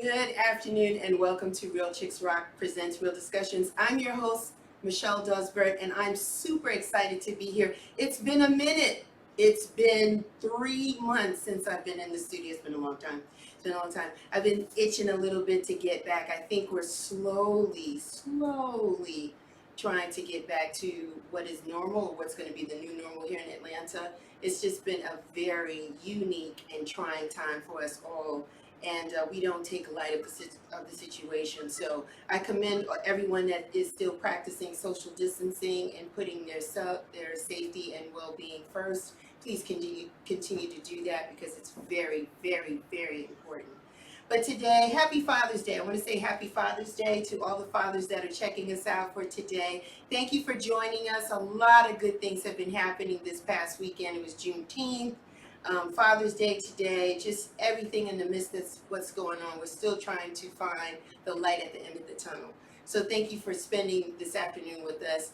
Good afternoon and welcome to Real Chicks Rock Presents Real Discussions. I'm your host, Michelle Dosbert, and I'm super excited to be here. It's been a minute. It's been 3 months since I've been in the studio. It's been a long time. It's been a long time. I've been itching a little bit to get back. I think we're slowly trying to get back to what is normal, or what's going to be the new normal here in Atlanta. It's just been a very unique and trying time for us all. And we don't take light of the situation. So I commend everyone that is still practicing social distancing and putting their safety and well-being first. Please continue to do that because it's very, very, very important. But today, happy Father's Day. I want to say happy Father's Day to all the fathers that are checking us out for today. Thank you for joining us. A lot of good things have been happening this past weekend. It was Juneteenth. Father's Day today, just everything in the midst of what's going on. We're still trying to find the light at the end of the tunnel. So thank you for spending this afternoon with us.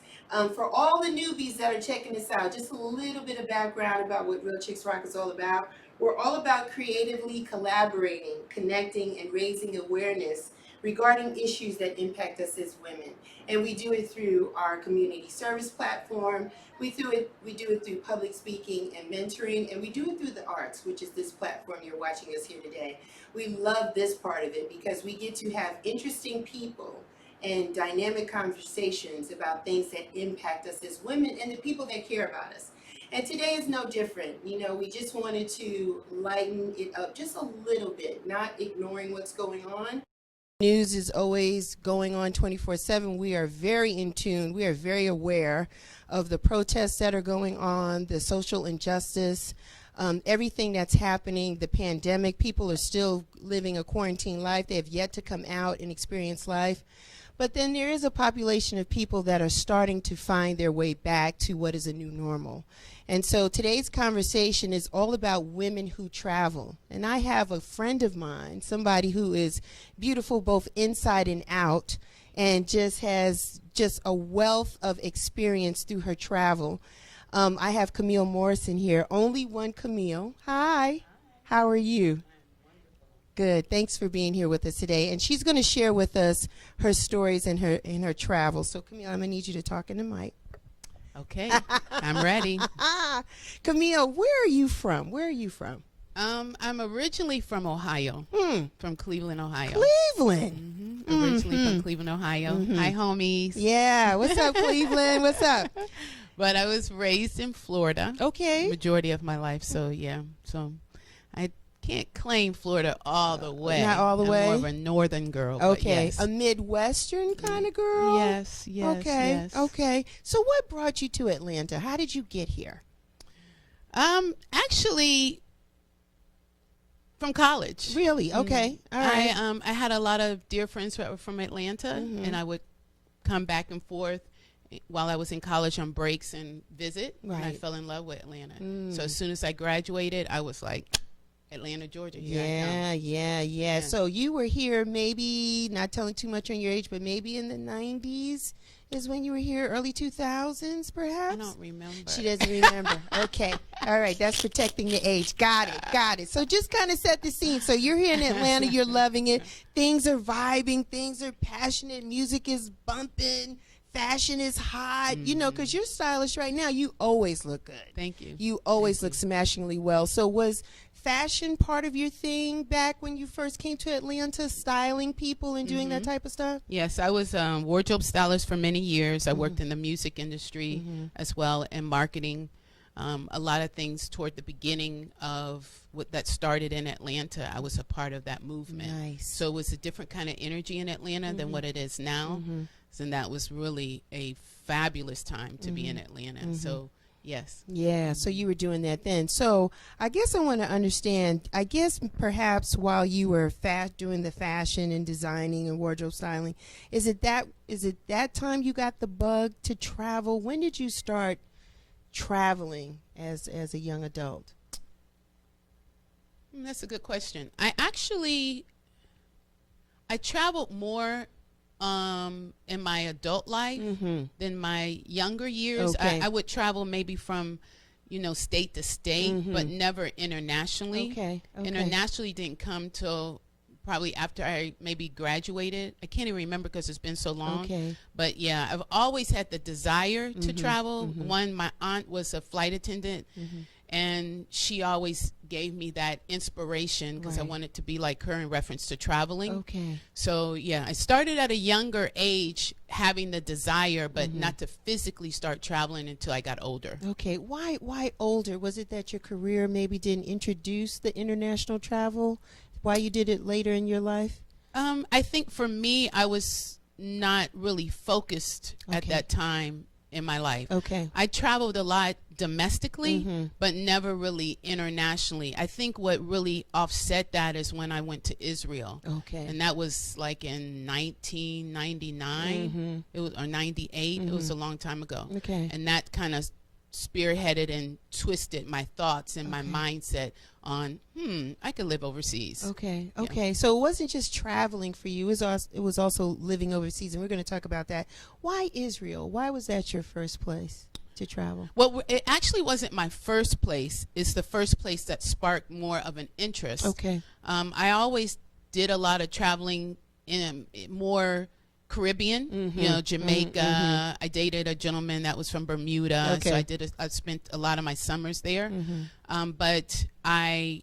For all the newbies that are checking us out, just a little bit of background about what Real Chicks Rock is all about. We're all about creatively collaborating, connecting, and raising awareness regarding issues that impact us as women. And we do it through our community service platform. We do it through public speaking and mentoring, and we do it through the arts, which is this platform you're watching us here today. We love this part of it because we get to have interesting people and dynamic conversations about things that impact us as women and the people that care about us. And today is no different. You know, we just wanted to lighten it up just a little bit, not ignoring what's going on. News is always going on 24/7. We are very in tune. We are very aware of the protests that are going on, the social injustice, everything that's happening, the pandemic. People are still living a quarantine life. They have yet to come out and experience life. But then there is a population of people that are starting to find their way back to what is a new normal. And so today's conversation is all about women who travel. And I have a friend of mine, somebody who is beautiful both inside and out, and just has just a wealth of experience through her travel. I have Camille Morrison here, OnlyOne Camille. Hi, how are you? Good. Thanks for being here with us today. And she's going to share with us her stories and her travels. So, Camille, I'm going to need you to talk in the mic. Okay, I'm ready. Camille, where are you from? Where are you from? I'm originally from Ohio, from Cleveland, Ohio. Cleveland? Originally from Cleveland, Ohio. Hi, homies. Yeah. What's up, Cleveland? What's up? But I was raised in Florida. Okay. Majority of my life. So, yeah. So I can't claim Florida all the way. Not all the way? I'm more of a northern girl. Okay. Yes. A Midwestern kind of girl? Yes, yes, Okay. yes. Okay. So what brought you to Atlanta? How did you get here? Actually, from college. Really? Okay. All right. I had a lot of dear friends who were from Atlanta, and I would come back and forth while I was in college on breaks and visit. Right. And I fell in love with Atlanta. So as soon as I graduated, I was like, Atlanta, Georgia. Here I come. Yeah. So you were here maybe, not telling too much on your age, but maybe in the 90s is when you were here, early 2000s perhaps? I don't remember. She doesn't remember. Okay. All right. That's protecting your age. Got it. So just kind of set the scene. So you're here in Atlanta. You're loving it. Things are vibing. Things are passionate. Music is bumping. Fashion is hot, you know, because you're stylish right now. You always look good. Thank you. You always look smashingly well. So was fashion part of your thing back when you first came to Atlanta, styling people and doing that type of stuff? Yes, I was wardrobe stylist for many years. I worked in the music industry as well, and marketing. A lot of things toward the beginning of what that started in Atlanta. I was a part of that movement. Nice. So it was a different kind of energy in Atlanta than what it is now. And that was really a fabulous time to be in Atlanta. So, yes. Yeah, so you were doing that then. So I guess I want to understand, I guess perhaps while you were doing the fashion and designing and wardrobe styling, is it that time you got the bug to travel? When did you start traveling as a young adult? That's a good question. I traveled more in my adult life than my younger years. Okay. I would travel maybe from, state to state, but never internationally. Okay. Internationally didn't come till probably after I maybe graduated. I can't even remember because it's been so long. Okay. But yeah, I've always had the desire to travel. One, my aunt was a flight attendant, and she always gave me that inspiration because I Right. wanted to be like her in reference to traveling. Okay. So yeah, I started at a younger age having the desire, but not to physically start traveling until I got older. Okay. Why older? Was it that your career maybe didn't introduce the international travel? Why you did it later in your life? I think for me, I was not really focused at Okay. that time in my life. Okay. I traveled a lot domestically, but never really internationally. I think what really offset that is when I went to Israel. Okay. And that was like in 1999, it was, or 98. It was a long time ago. Okay. And that kind of spearheaded and twisted my thoughts and my mindset on, I could live overseas. Okay. Okay. So it wasn't just traveling for you. It was also living overseas, and we're going to talk about that. Why Israel? Why was that your first place to travel? Well, it actually wasn't my first place. It's the first place that sparked more of an interest. Okay. I always did a lot of traveling in more Caribbean, you know, Jamaica. I dated a gentleman that was from Bermuda, Okay. so I spent a lot of my summers there. But I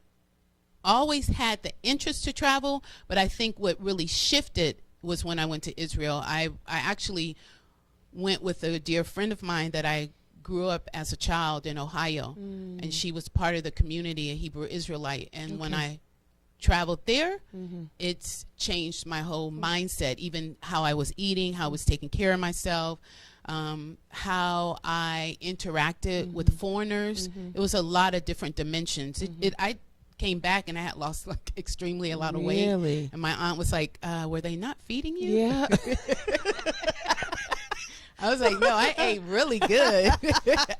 always had the interest to travel, but I think what really shifted was when I went to Israel. I actually went with a dear friend of mine that I grew up as a child in Ohio, and she was part of the community, a Hebrew Israelite. And when I traveled there, it's changed my whole mindset, even how I was eating, how I was taking care of myself, how I interacted with foreigners. It was a lot of different dimensions. I came back and I had lost like extremely a lot of weight. Really? And my aunt was like, were they not feeding you? Yeah. I was like, no, I ate really good.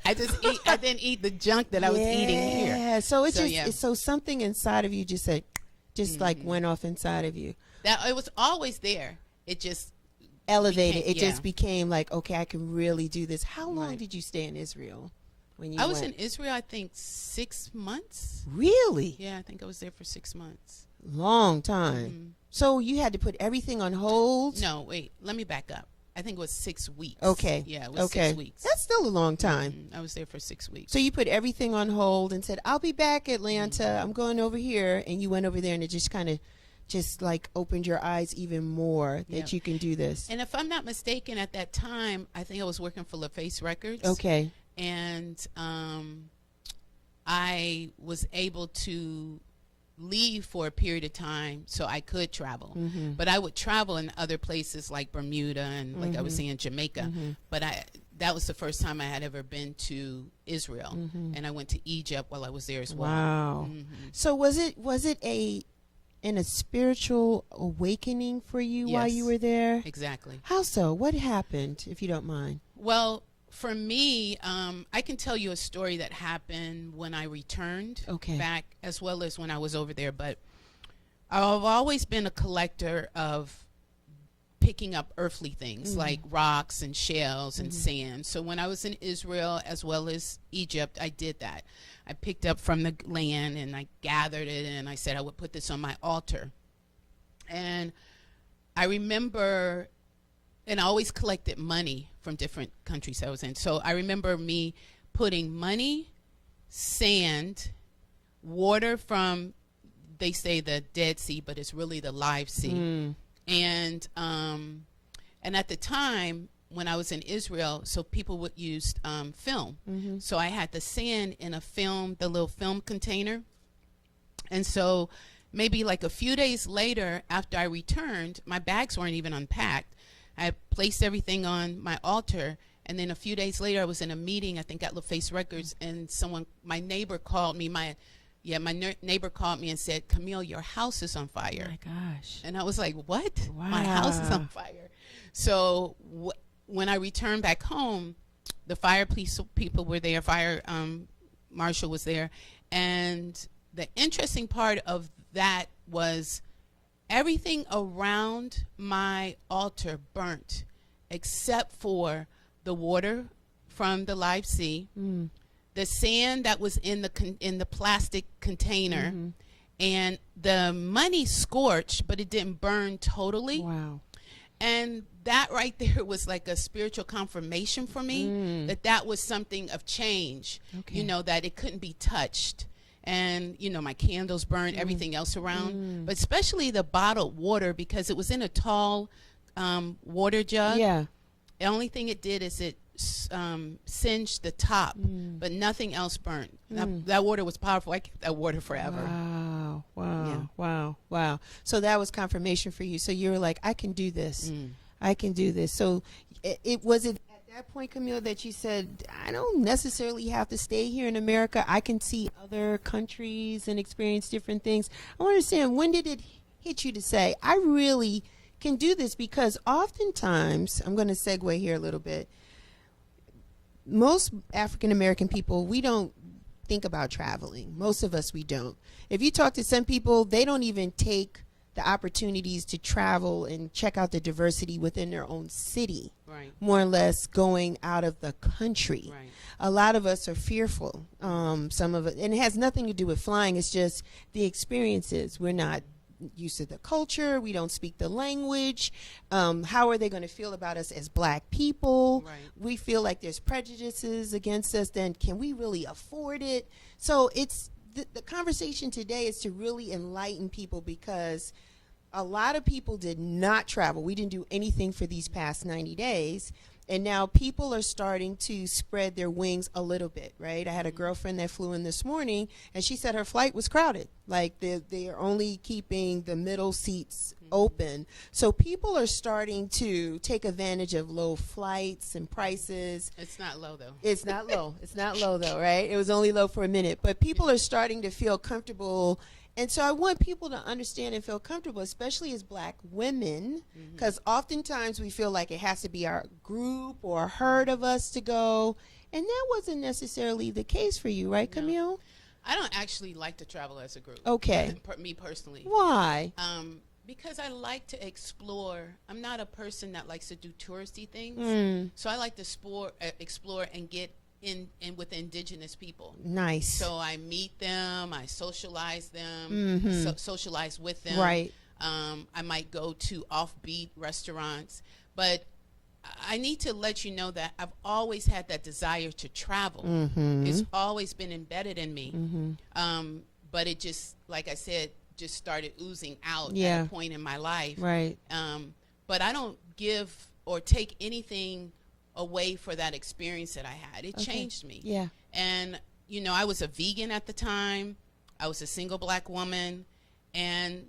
I didn't eat the junk that I was eating here. Yeah. So it's So, just yeah. so something inside of you just said, like went off inside of you. That it was always there. It just Elevated. became- It just yeah. became like, okay, I can really do this. How long Right. did you stay in Israel when you I was went? in Israel, I think 6 months. Really? Yeah, I think I was there for 6 months. Long time. So you had to put everything on hold? No, wait, let me back up. I think it was 6 weeks. Okay. Yeah, it was Okay. 6 weeks. That's still a long time. I was there for 6 weeks. So you put everything on hold and said, I'll be back, Atlanta. I'm going over here. And you went over there and it just kind of just like opened your eyes even more that Yep. you can do this. And if I'm not mistaken, at that time, I think I was working for LaFace Records. Okay. And I was able to leave for a period of time so I could travel. But I would travel in other places like Bermuda and like I was saying Jamaica. But that was the first time I had ever been to Israel. And I went to Egypt while I was there as well. Wow. So was it a spiritual awakening for you while Yes. you were there? Exactly. How so? What happened, if you don't mind? Well, for me, I can tell you a story that happened when I returned back as well as when I was over there. But I've always been a collector of picking up earthly things like rocks and shells and sand. So when I was in Israel as well as Egypt, I did that. I picked up from the land and I gathered it and I said I would put this on my altar. And I remember, and I always collected money from different countries I was in. So I remember me putting money, sand, water from, they say the Dead Sea, but it's really the Lyve Sea. And at the time when I was in Israel, so people would use film. So I had the sand in a film, the little film container. And so maybe like a few days later after I returned, my bags weren't even unpacked. I placed everything on my altar, and then a few days later, I was in a meeting, I think at LaFace Records, and my neighbor called me. My neighbor called me and said, "Camille, your house is on fire." My gosh. And I was like, "What? Wow. My house is on fire." So when I returned back home, the fire police people were there, fire marshal was there, and the interesting part of that was everything around my altar burnt except for the water from the Lyve Sea, the sand that was in the plastic container, and the money scorched, but it didn't burn totally. Wow. And that right there was like a spiritual confirmation for me that was something of change, Okay. that it couldn't be touched. And, my candles burned, everything else around, but especially the bottled water, because it was in a tall water jug. Yeah. The only thing it did is it singed the top, but nothing else burnt. That water was powerful. I kept that water forever. Wow. Wow. Yeah. Wow. Wow. So that was confirmation for you. So you were like, I can do this. I can do this. So it was it at that point, Camille, that you said, I don't necessarily have to stay here in America. I can see other countries and experience different things. I want to understand, when did it hit you to say, I really can do this? Because oftentimes, I'm going to segue here a little bit. Most African American people, we don't think about traveling. Most of us, we don't. If you talk to some people, they don't even take the opportunities to travel and check out the diversity within their own city. Right. More or less going out of the country. Right. A lot of us are fearful. Some of it, and it has nothing to do with flying. It's just the experiences. We're not used to the culture. We don't speak the language. How are they going to feel about us as black people? Right. We feel like there's prejudices against us. Then can we really afford it? So it's the conversation today is to really enlighten people, because a lot of people did not travel. We didn't do anything for these past 90 days. And now people are starting to spread their wings a little bit, right? I had a girlfriend that flew in this morning, and she said her flight was crowded. Like they are only keeping the middle seats open. So people are starting to take advantage of low flights and prices. It's not low, though. It's not low. It's not low, though, right? It was only low for a minute. But people are starting to feel comfortable. And so I want people to understand and feel comfortable, especially as black women, because oftentimes we feel like it has to be our group or a herd of us to go. And that wasn't necessarily the case for you, right, No. Camille? I don't actually like to travel as a group. Okay. Me personally. Why? Because I like to explore. I'm not a person that likes to do touristy things. So I like to explore and get in with indigenous people. Nice. So I meet them, I socialize them, socialize with them. Right. I might go to offbeat restaurants, but I need to let you know that I've always had that desire to travel. It's always been embedded in me. But it just, like I said, just started oozing out at a point in my life. Right. But I don't give or take anything away for that experience that I had. It changed me. Yeah. And, I was a vegan at the time. I was a single black woman. And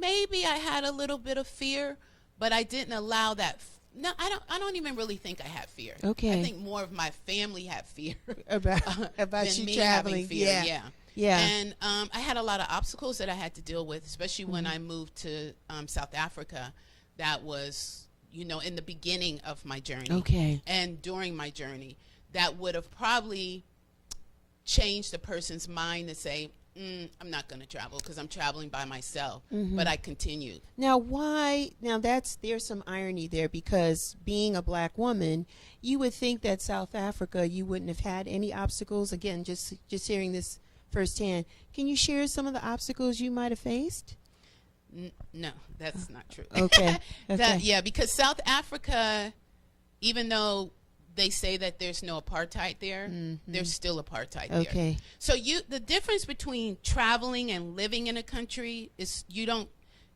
maybe I had a little bit of fear, but I didn't allow that. No, I don't even really think I had fear. Okay. I think more of my family had fear About than you me traveling. having fear. Yeah. And I had a lot of obstacles that I had to deal with, especially when I moved to South Africa. That was, in the beginning of my journey. Okay. And during my journey, that would have probably changed a person's mind to say, I'm not going to travel because I'm traveling by myself. But I continued. Now, why? Now, there's some irony there, because being a black woman, you would think that South Africa, you wouldn't have had any obstacles. Again, just hearing this firsthand. Can you share some of the obstacles you might have faced? No, that's not true. Okay. Because South Africa, even though they say that there's no apartheid there, there's still apartheid there. Okay. So the difference between traveling and living in a country is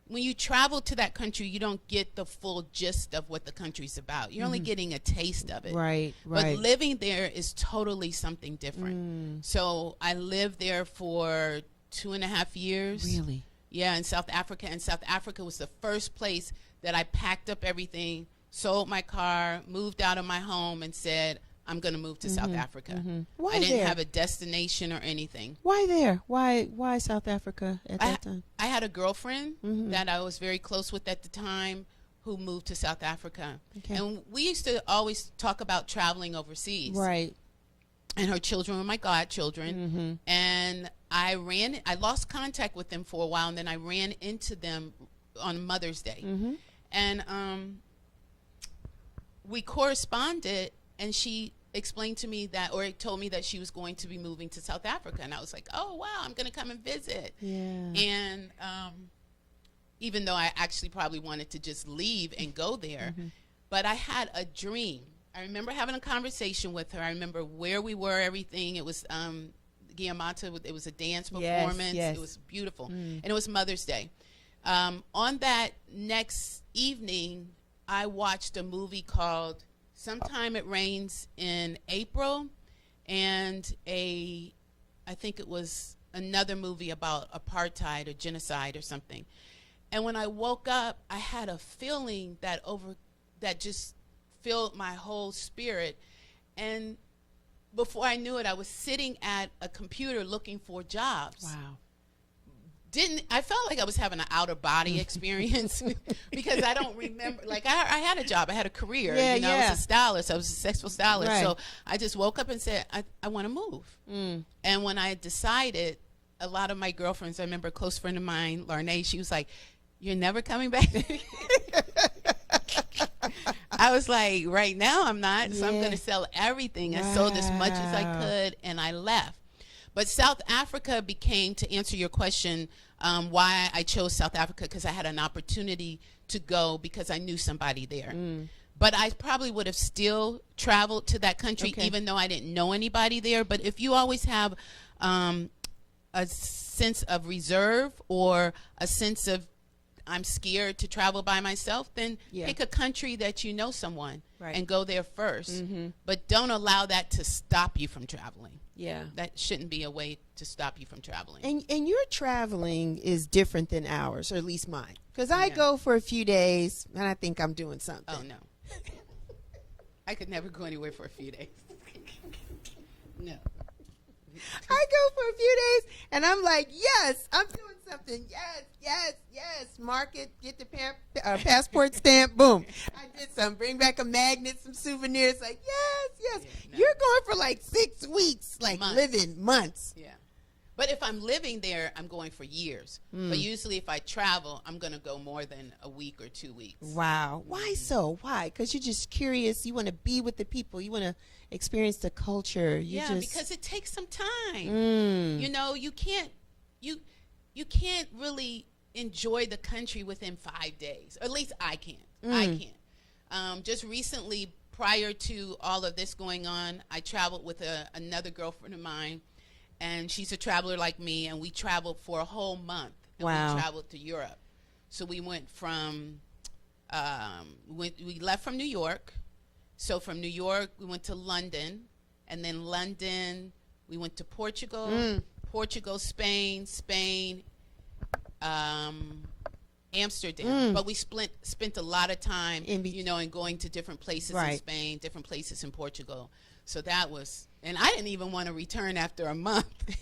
when you travel to that country, you don't get the full gist of what the country's about. You're only getting a taste of it. Right. But living there is totally something different. So I lived there for 2.5 years. Really? Yeah, in South Africa. And South Africa was the first place that I packed up everything, sold my car, moved out of my home, and said, I'm going to move to South Africa. Why I didn't there? have a destination or anything. Why there? Why South Africa at that time? I had a girlfriend that I was very close with at the time who moved to South Africa. Okay. And we used to always talk about traveling overseas. Right. And her children were my godchildren. And I lost contact with them for a while, and then I ran into them on Mother's Day. And we corresponded, and she explained to me that, or told me that she was going to be moving to South Africa, and I was like, oh wow, I'm going to come and visit. Yeah. And even though I actually probably wanted to just leave and go there, but I had a dream. I remember having a conversation with her. I remember where we were, everything. It was Guillemata. It was a dance performance. Yes. It was beautiful, and it was Mother's Day. On that next evening, I watched a movie called Sometime It Rains in April, and I think it was another movie about apartheid or genocide or something. And when I woke up, I had a feeling that just filled my whole spirit. And before I knew it, I was sitting at a computer looking for jobs. Wow. I felt like I was having an outer body experience because I don't remember, like I had a job, I had a career, I was a stylist, I was a successful stylist. Right. So I just woke up and said, I want to move. And when I decided, a lot of my girlfriends, I remember a close friend of mine, Larnay, she was like, you're never coming back? I was like, right now I'm not, so I'm going to sell everything. I sold as much as I could, and I left. But South Africa became, to answer your question, why I chose South Africa, because I had an opportunity to go because I knew somebody there. But I probably would have still traveled to that country even though I didn't know anybody there. But if you always have a sense of reserve or a sense of I'm scared to travel by myself, then pick a country that you know someone and go there first. But don't allow that to stop you from traveling. Yeah. That shouldn't be a way to stop you from traveling. And your traveling is different than ours, or at least mine. Because I go for a few days, and I think I'm doing something. Oh, no. I could never go anywhere for a few days. No. I go for a few days, and I'm like, yes, I'm doing something. Yes, yes, yes. Mark it, get the passport stamp, boom. I did something. Bring back a magnet, some souvenirs. Like, yes, yes. Yeah, no. You're going for like 6 weeks, like living months. Yeah. But if I'm living there, I'm going for years. But usually if I travel, I'm going to go more than a week or 2 weeks. Wow. Why so? Why? Because you're just curious. You want to be with the people. You want to experience the culture. Because it takes some time. You know, you can't really enjoy the country within 5 days. Or at least I can't. I can't. Just recently, prior to all of this going on, I traveled with another girlfriend of mine. And she's a traveler like me, and we traveled for a whole month. And we traveled to Europe. So we went from, we left from New York. So from New York, we went to London. And then London, we went to Portugal. Portugal, Spain, Amsterdam. But we spent a lot of time, in going to different places in Spain, different places in Portugal. So that was, and I didn't even want to return after a month.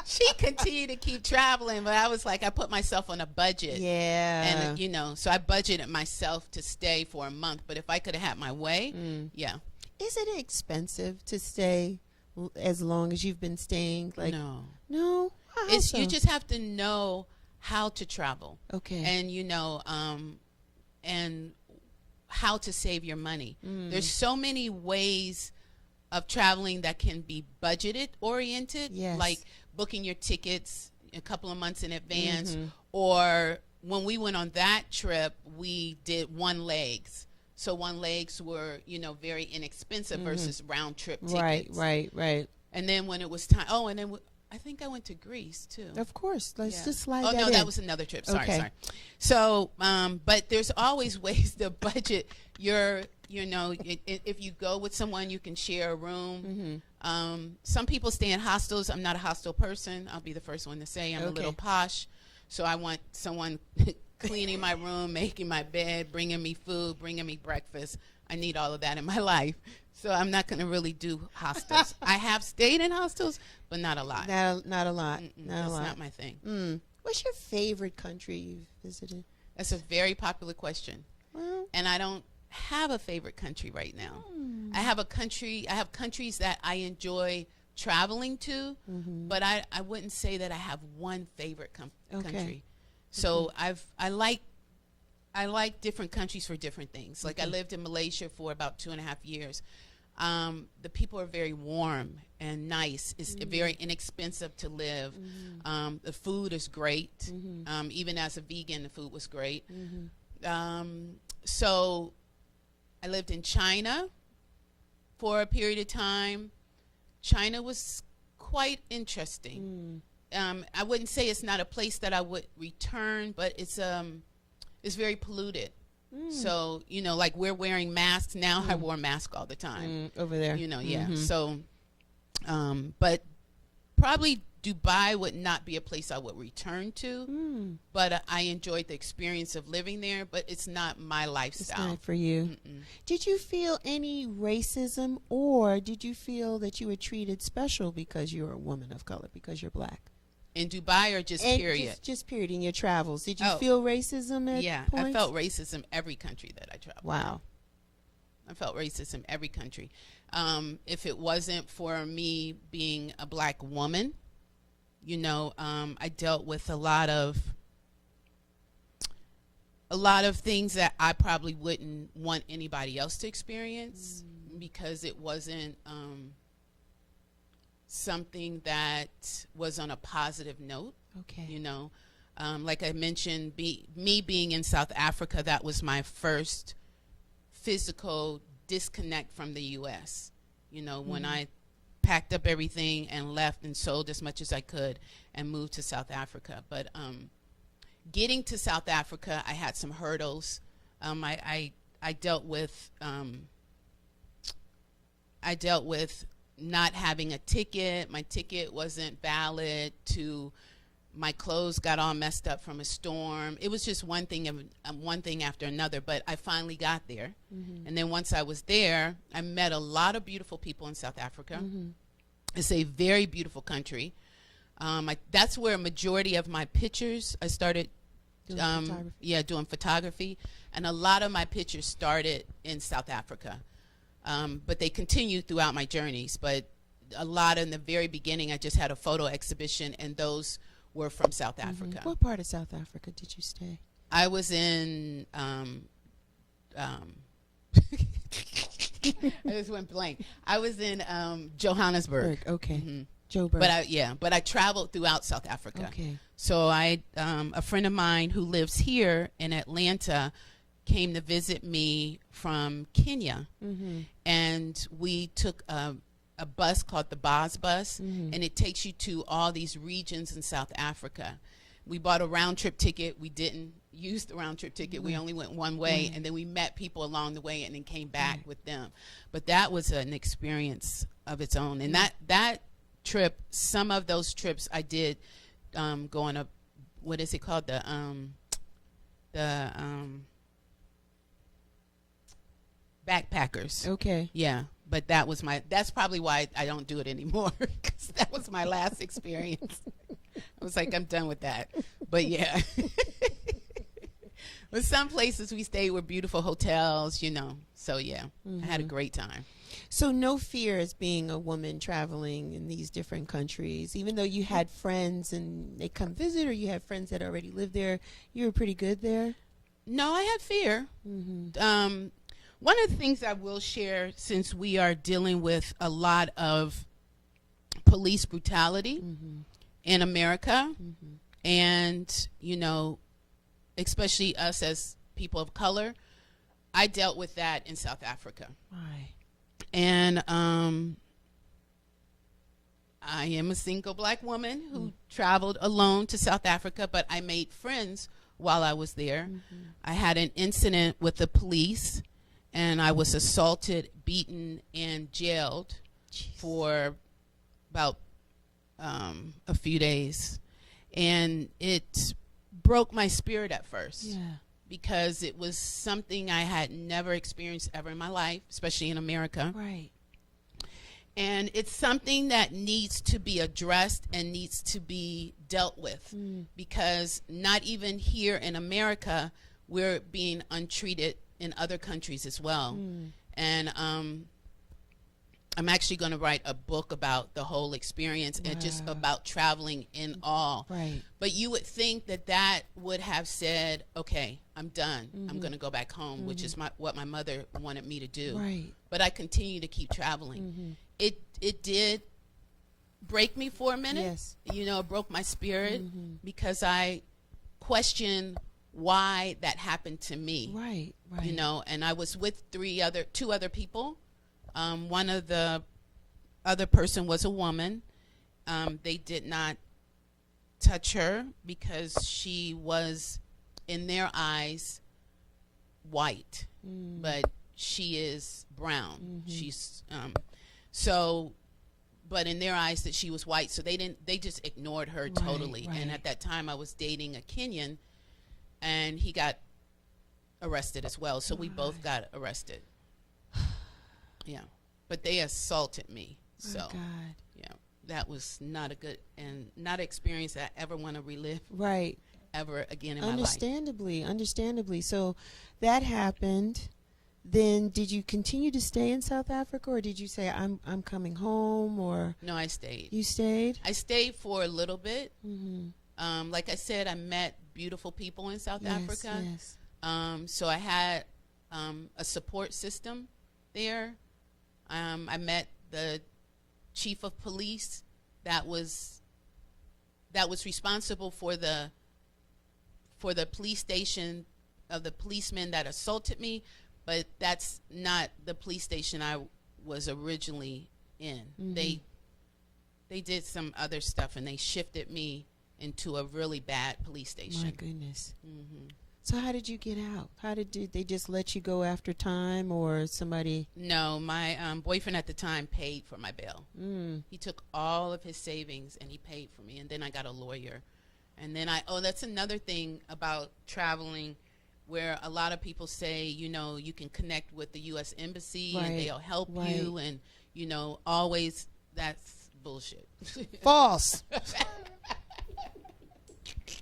She continued to keep traveling, but I was like, I put myself on a budget. Yeah. And, so I budgeted myself to stay for a month. But if I could have had my way, Is it expensive to stay as long as you've been staying? Like, no. You just have to know how to travel. Okay. And, and how to save your money. There's so many ways of traveling that can be budgeted oriented, like booking your tickets a couple of months in advance, or when we went on that trip, we did one legs. So one legs were, very inexpensive versus round trip tickets. Right. And then when it was time, I think I went to Greece too. Of course. Let's just slide that that in. Oh, no, that was another trip. Sorry. So, but there's always ways to budget your, if you go with someone, you can share a room. Some people stay in hostels. I'm not a hostel person. I'll be the first one to say I'm a little posh. So I want someone cleaning my room, making my bed, bringing me food, bringing me breakfast. I need all of that in my life. So I'm not going to really do hostels. I have stayed in hostels, but not a lot. Not a lot. That's not my thing. What's your favorite country you've visited? That's a very popular question. Well, and I don't have a favorite country right now. I have countries that I enjoy traveling to, but I wouldn't say that I have one favorite country. So I like different countries for different things. Like I lived in Malaysia for about 2.5 years. The people are very warm and nice. It's very inexpensive to live. The food is great. Even as a vegan, the food was great. So I lived in China for a period of time. China was quite interesting. I wouldn't say it's not a place that I would return, but it's very polluted. So, you know, like we're wearing masks now. I wore a mask all the time. Over there. You know, yeah. So, but probably Dubai would not be a place I would return to. But I enjoyed the experience of living there, but it's not my lifestyle. It's not for you. Did you feel any racism, or did you feel that you were treated special because you're a woman of color, because you're black? In Dubai, or just And period? Just period in your travels. Did you feel racism at points? I felt racism every country that I traveled. Wow. I felt racism every country. If it wasn't for me being a black woman, you know, I dealt with a lot of things that I probably wouldn't want anybody else to experience, because it wasn't something that was on a positive note. Okay. You know, like I mentioned, me being in South Africa, that was my first physical disconnect from the U.S. You know, when I packed up everything and left and sold as much as I could and moved to South Africa. But getting to South Africa, I had some hurdles. I dealt with not having a ticket. My ticket wasn't valid. My clothes got all messed up from a storm. It was just one thing after another, but I finally got there. And then once I was there, I met a lot of beautiful people in South Africa. It's a very beautiful country. That's where a majority of my pictures, I started doing photography, and a lot of my pictures started in South Africa. But they continued throughout my journeys. But a lot in the very beginning, I just had a photo exhibition, and those were from South Africa. What part of South Africa did you stay? I was in, I just went blank. I was in Johannesburg. Okay. Joburg. But I traveled throughout South Africa. Okay. So a friend of mine who lives here in Atlanta came to visit me from Kenya, and we took a bus called the Boz bus, and it takes you to all these regions in South Africa. We bought a round trip ticket. We didn't use the round trip ticket. We only went one way, and then we met people along the way and then came back with them. But that was an experience of its own. And that trip, some of those trips I did go on what is it called? The backpackers. Okay. Yeah. But that's probably why I don't do it anymore, because that was my last experience. I was like, I'm done with that. But yeah. But some places we stayed were beautiful hotels, you know. So yeah, I had a great time. So no fear as being a woman traveling in these different countries, even though you had friends and they come visit, or you had friends that already lived there, you were pretty good there? No, I had fear. One of the things I will share, since we are dealing with a lot of police brutality in America, and, you know, especially us as people of color, I dealt with that in South Africa. Why? And I am a single black woman who traveled alone to South Africa, but I made friends while I was there. I had an incident with the police, and I was assaulted, beaten, and jailed for about a few days. And it broke my spirit at first, because it was something I had never experienced ever in my life, especially in America. Right. And it's something that needs to be addressed and needs to be dealt with, because not even here in America, we're being untreated in other countries as well. And I'm actually going to write a book about the whole experience and just about traveling in all. Right. But you would think that that would have said, okay, I'm done. I'm going to go back home, which is what my mother wanted me to do. Right. But I continue to keep traveling. It did break me for a minute. Yes. You know, it broke my spirit because I questioned why that happened to me. Right. Right. You know, and I was with two other people. One of the other person was a woman. They did not touch her because she was, in their eyes, white, but she is brown. She's but in their eyes that she was white, so they just ignored her totally. Right. And at that time, I was dating a Kenyan, and he got arrested as well. So we both got arrested. Yeah, but they assaulted me. So, God. yeah, that was not a good and not an experience that I ever want to relive Right. ever again in my life. Understandably. So that happened. Then did you continue to stay in South Africa, or did you say I'm coming home? Or No, I stayed. you stayed? I stayed for a little bit. Like I said, I met beautiful people in South Africa. Yes. So I had a support system there. I met the chief of police that was responsible for the police station of the policemen that assaulted me, but that's not the police station I was originally in. They did some other stuff, and they shifted me into a really bad police station. My goodness. So how did you get out? How did they just let you go after time, or somebody? No, my boyfriend at the time paid for my bail. He took all of his savings and he paid for me, and then I got a lawyer. And then that's another thing about traveling, where a lot of people say, you know, you can connect with the U.S. Embassy and they'll help you, and, you know, always, that's bullshit. False.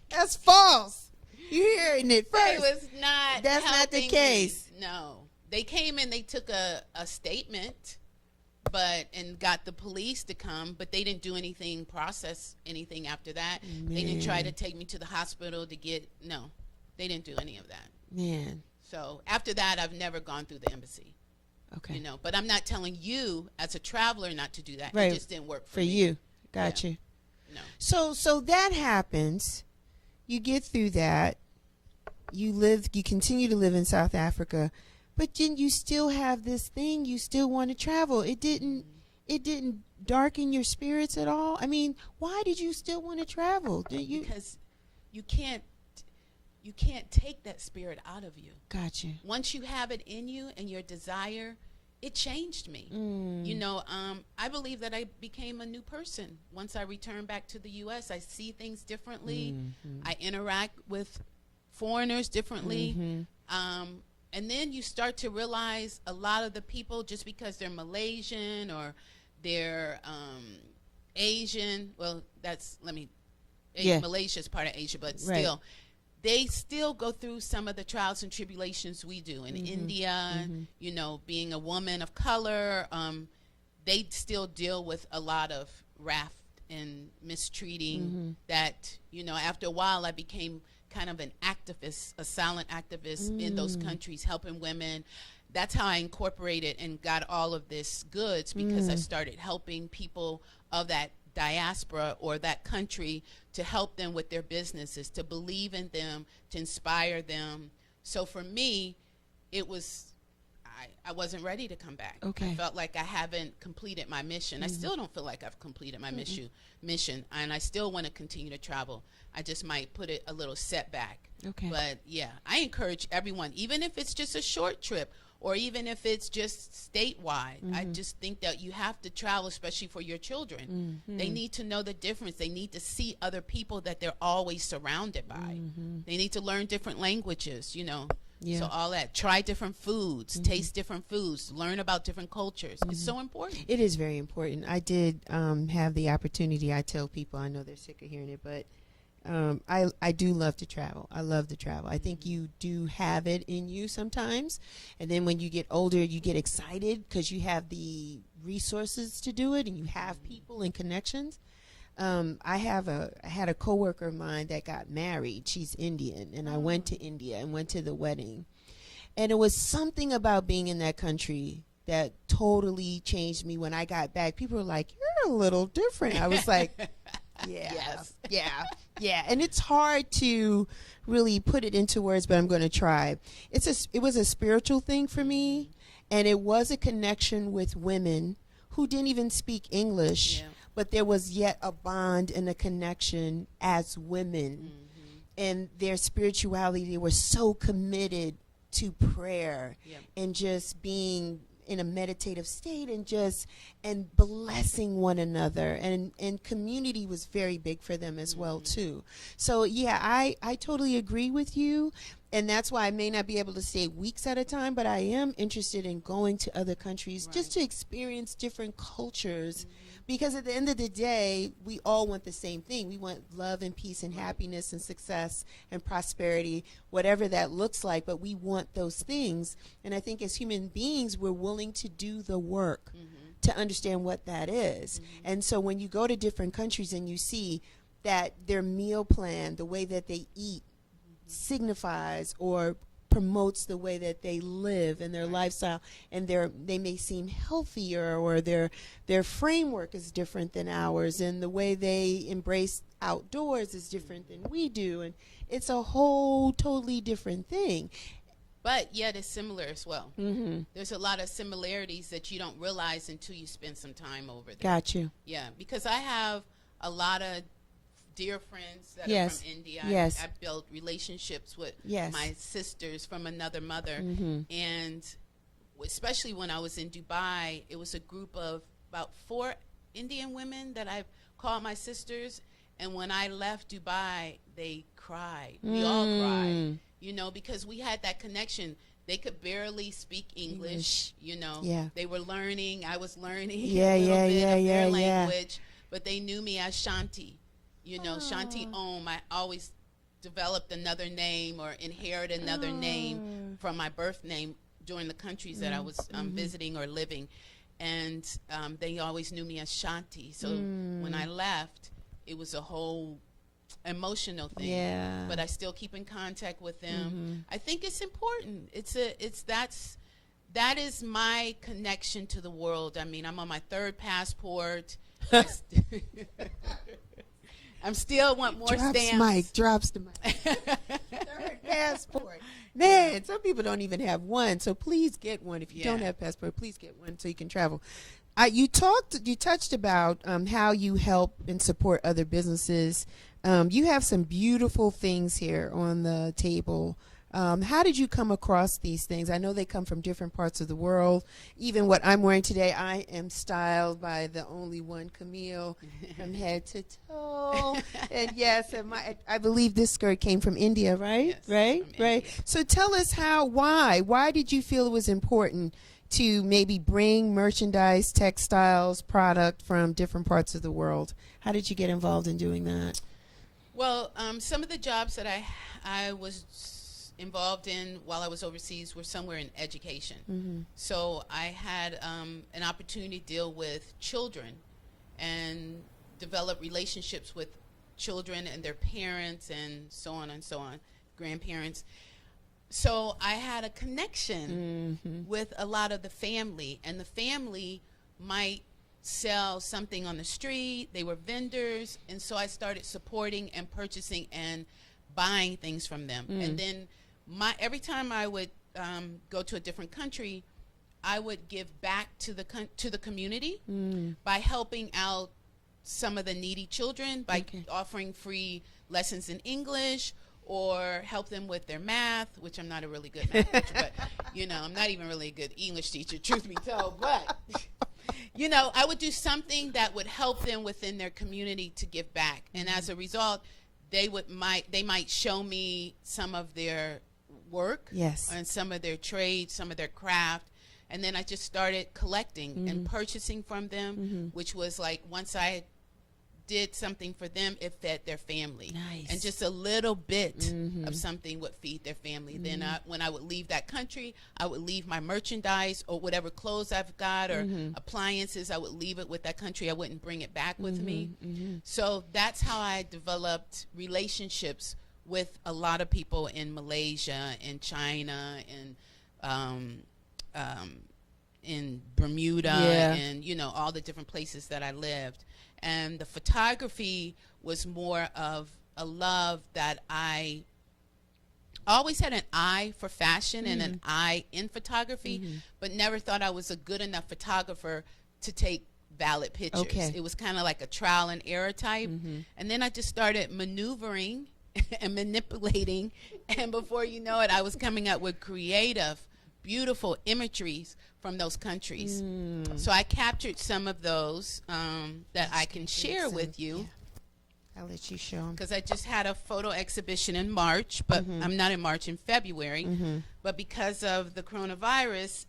That's false. You're hearing it first. It was not. That's not the helping case. me. No, they came and they took a statement, and got the police to come, but they didn't do anything, process anything after that. They didn't try to take me to the hospital to get. No, they didn't do any of that. Man. So after that, I've never gone through the embassy. Okay. You know, but I'm not telling you as a traveler not to do that. Right. It just didn't work For me. you. Got you. No. So that happens. You get through that. You continue to live in South Africa, but then you still have this thing. You still want to travel. It didn't darken your spirits at all. I mean, why did you still want to travel? Because you can't take that spirit out of you. Gotcha. Once you have it in you and your desire, it changed me. You know, I believe that I became a new person. Once I returned back to the U.S., I see things differently. I interact with foreigners differently. And then you start to realize a lot of the people, just because they're Malaysian or they're Asian, well, Malaysia is part of Asia, but still, they still go through some of the trials and tribulations we do in India. You know, being a woman of color, they still deal with a lot of wrath and mistreating that, you know, after a while I became kind of an activist, a silent activist in those countries, helping women. That's how I incorporated and got all of this goods, because I started helping people of that diaspora or that country to help them with their businesses, to believe in them, to inspire them. So for me, it was, I wasn't ready to come back. Okay. I felt like I haven't completed my mission. I still don't feel like I've completed my mission, and I still want to continue to travel. I just might put it a little setback. Okay. But yeah, I encourage everyone, even if it's just a short trip, or even if it's just statewide, I just think that you have to travel, especially for your children. They need to know the difference. They need to see other people that they're always surrounded by. They need to learn different languages, you know. Yeah. So all that. Try different foods, taste different foods, learn about different cultures. It's so important. It is very important. I did have the opportunity. I tell people, I know they're sick of hearing it, but I do love to travel. I love to travel. I think you do have it in you sometimes, and then when you get older, you get excited because you have the resources to do it, and you have people and connections. I had a coworker of mine that got married. She's Indian, and I went to India and went to the wedding, and it was something about being in that country that totally changed me. When I got back, people were like, "You're a little different." I was like, "Yeah, Yes. yeah." And it's hard to really put it into words, but I'm going to try. It was a spiritual thing for me, and it was a connection with women who didn't even speak English. Yeah. But there was yet a bond and a connection as women, and their spirituality. They were so committed to prayer and just being in a meditative state and blessing one another, and community was very big for them as well too. So yeah, I totally agree with you, and that's why I may not be able to stay weeks at a time, but I am interested in going to other countries just to experience different cultures. Because at the end of the day, we all want the same thing. We want love and peace and happiness and success and prosperity, whatever that looks like, but we want those things. And I think as human beings, we're willing to do the work to understand what that is. And so when you go to different countries and you see that their meal plan, the way that they eat, signifies or promotes the way that they live and their lifestyle, and they may seem healthier, or their framework is different than ours, and the way they embrace outdoors is different than we do, and it's a whole totally different thing. But yet it's similar as well. There's a lot of similarities that you don't realize until you spend some time over there. Got you. Yeah, because I have a lot of dear friends that are from India. I built relationships with my sisters from another mother. And especially when I was in Dubai, it was a group of about 4 Indian women that I called my sisters. And when I left Dubai, they cried. We all cried, you know, because we had that connection. They could barely speak English, you know. They were learning. I was learning a little bit of their language. But they knew me as Shanti. You know, Shanti Om. I always developed another name or inherited another name from my birth name during the countries that I was visiting or living. And they always knew me as Shanti. So when I left, it was a whole emotional thing. But I still keep in contact with them. I think it's important. That is my connection to the world. I mean, I'm on my 3rd passport. I'm still want more stamps. Drops the mic. 3rd passport. Man, some people don't even have one. So please get one. If you don't have a passport, please get one so you can travel. You touched about how you help and support other businesses. You have some beautiful things here on the table. How did you come across these things? I know they come from different parts of the world. Even what I'm wearing today, I am styled by the OnlyOne Camille from head to toe. And yes, I believe this skirt came from India, right? Yes, Right. So tell us why did you feel it was important to maybe bring merchandise, textiles, product from different parts of the world? How did you get involved in doing that? Well, some of the jobs that I was involved in while I was overseas were somewhere in education. So I had an opportunity to deal with children and develop relationships with children and their parents and so on, grandparents. So I had a connection with a lot of the family, and the family might sell something on the street. They were vendors, and so I started supporting and purchasing and buying things from them. And then every time I would go to a different country, I would give back to the community by helping out some of the needy children by offering free lessons in English, or help them with their math, which I'm not a really good math teacher, but you know, I'm not even really a good English teacher, truth be told. But you know, I would do something that would help them within their community to give back, and as a result, they might show me some of their work, and some of their trade, some of their craft, and then I just started collecting and purchasing from them, which was like once I did something for them, it fed their family. Nice. And just a little bit of something would feed their family. Then when I would leave that country, I would leave my merchandise or whatever clothes I've got or appliances. I would leave it with that country. I wouldn't bring it back with me. So that's how I developed relationships with a lot of people in Malaysia and China and in Bermuda and, you know, all the different places that I lived. And the photography was more of a love that I always had an eye for fashion and an eye in photography, but never thought I was a good enough photographer to take valid pictures. Okay. It was kind of like a trial and error type. And then I just started maneuvering and manipulating. And before you know it, I was coming up with creative, beautiful imageries from those countries. So I captured some of those that I can share with you. I'll let you show them. Because I just had a photo exhibition in March, but I'm not in March, in February. But because of the coronavirus,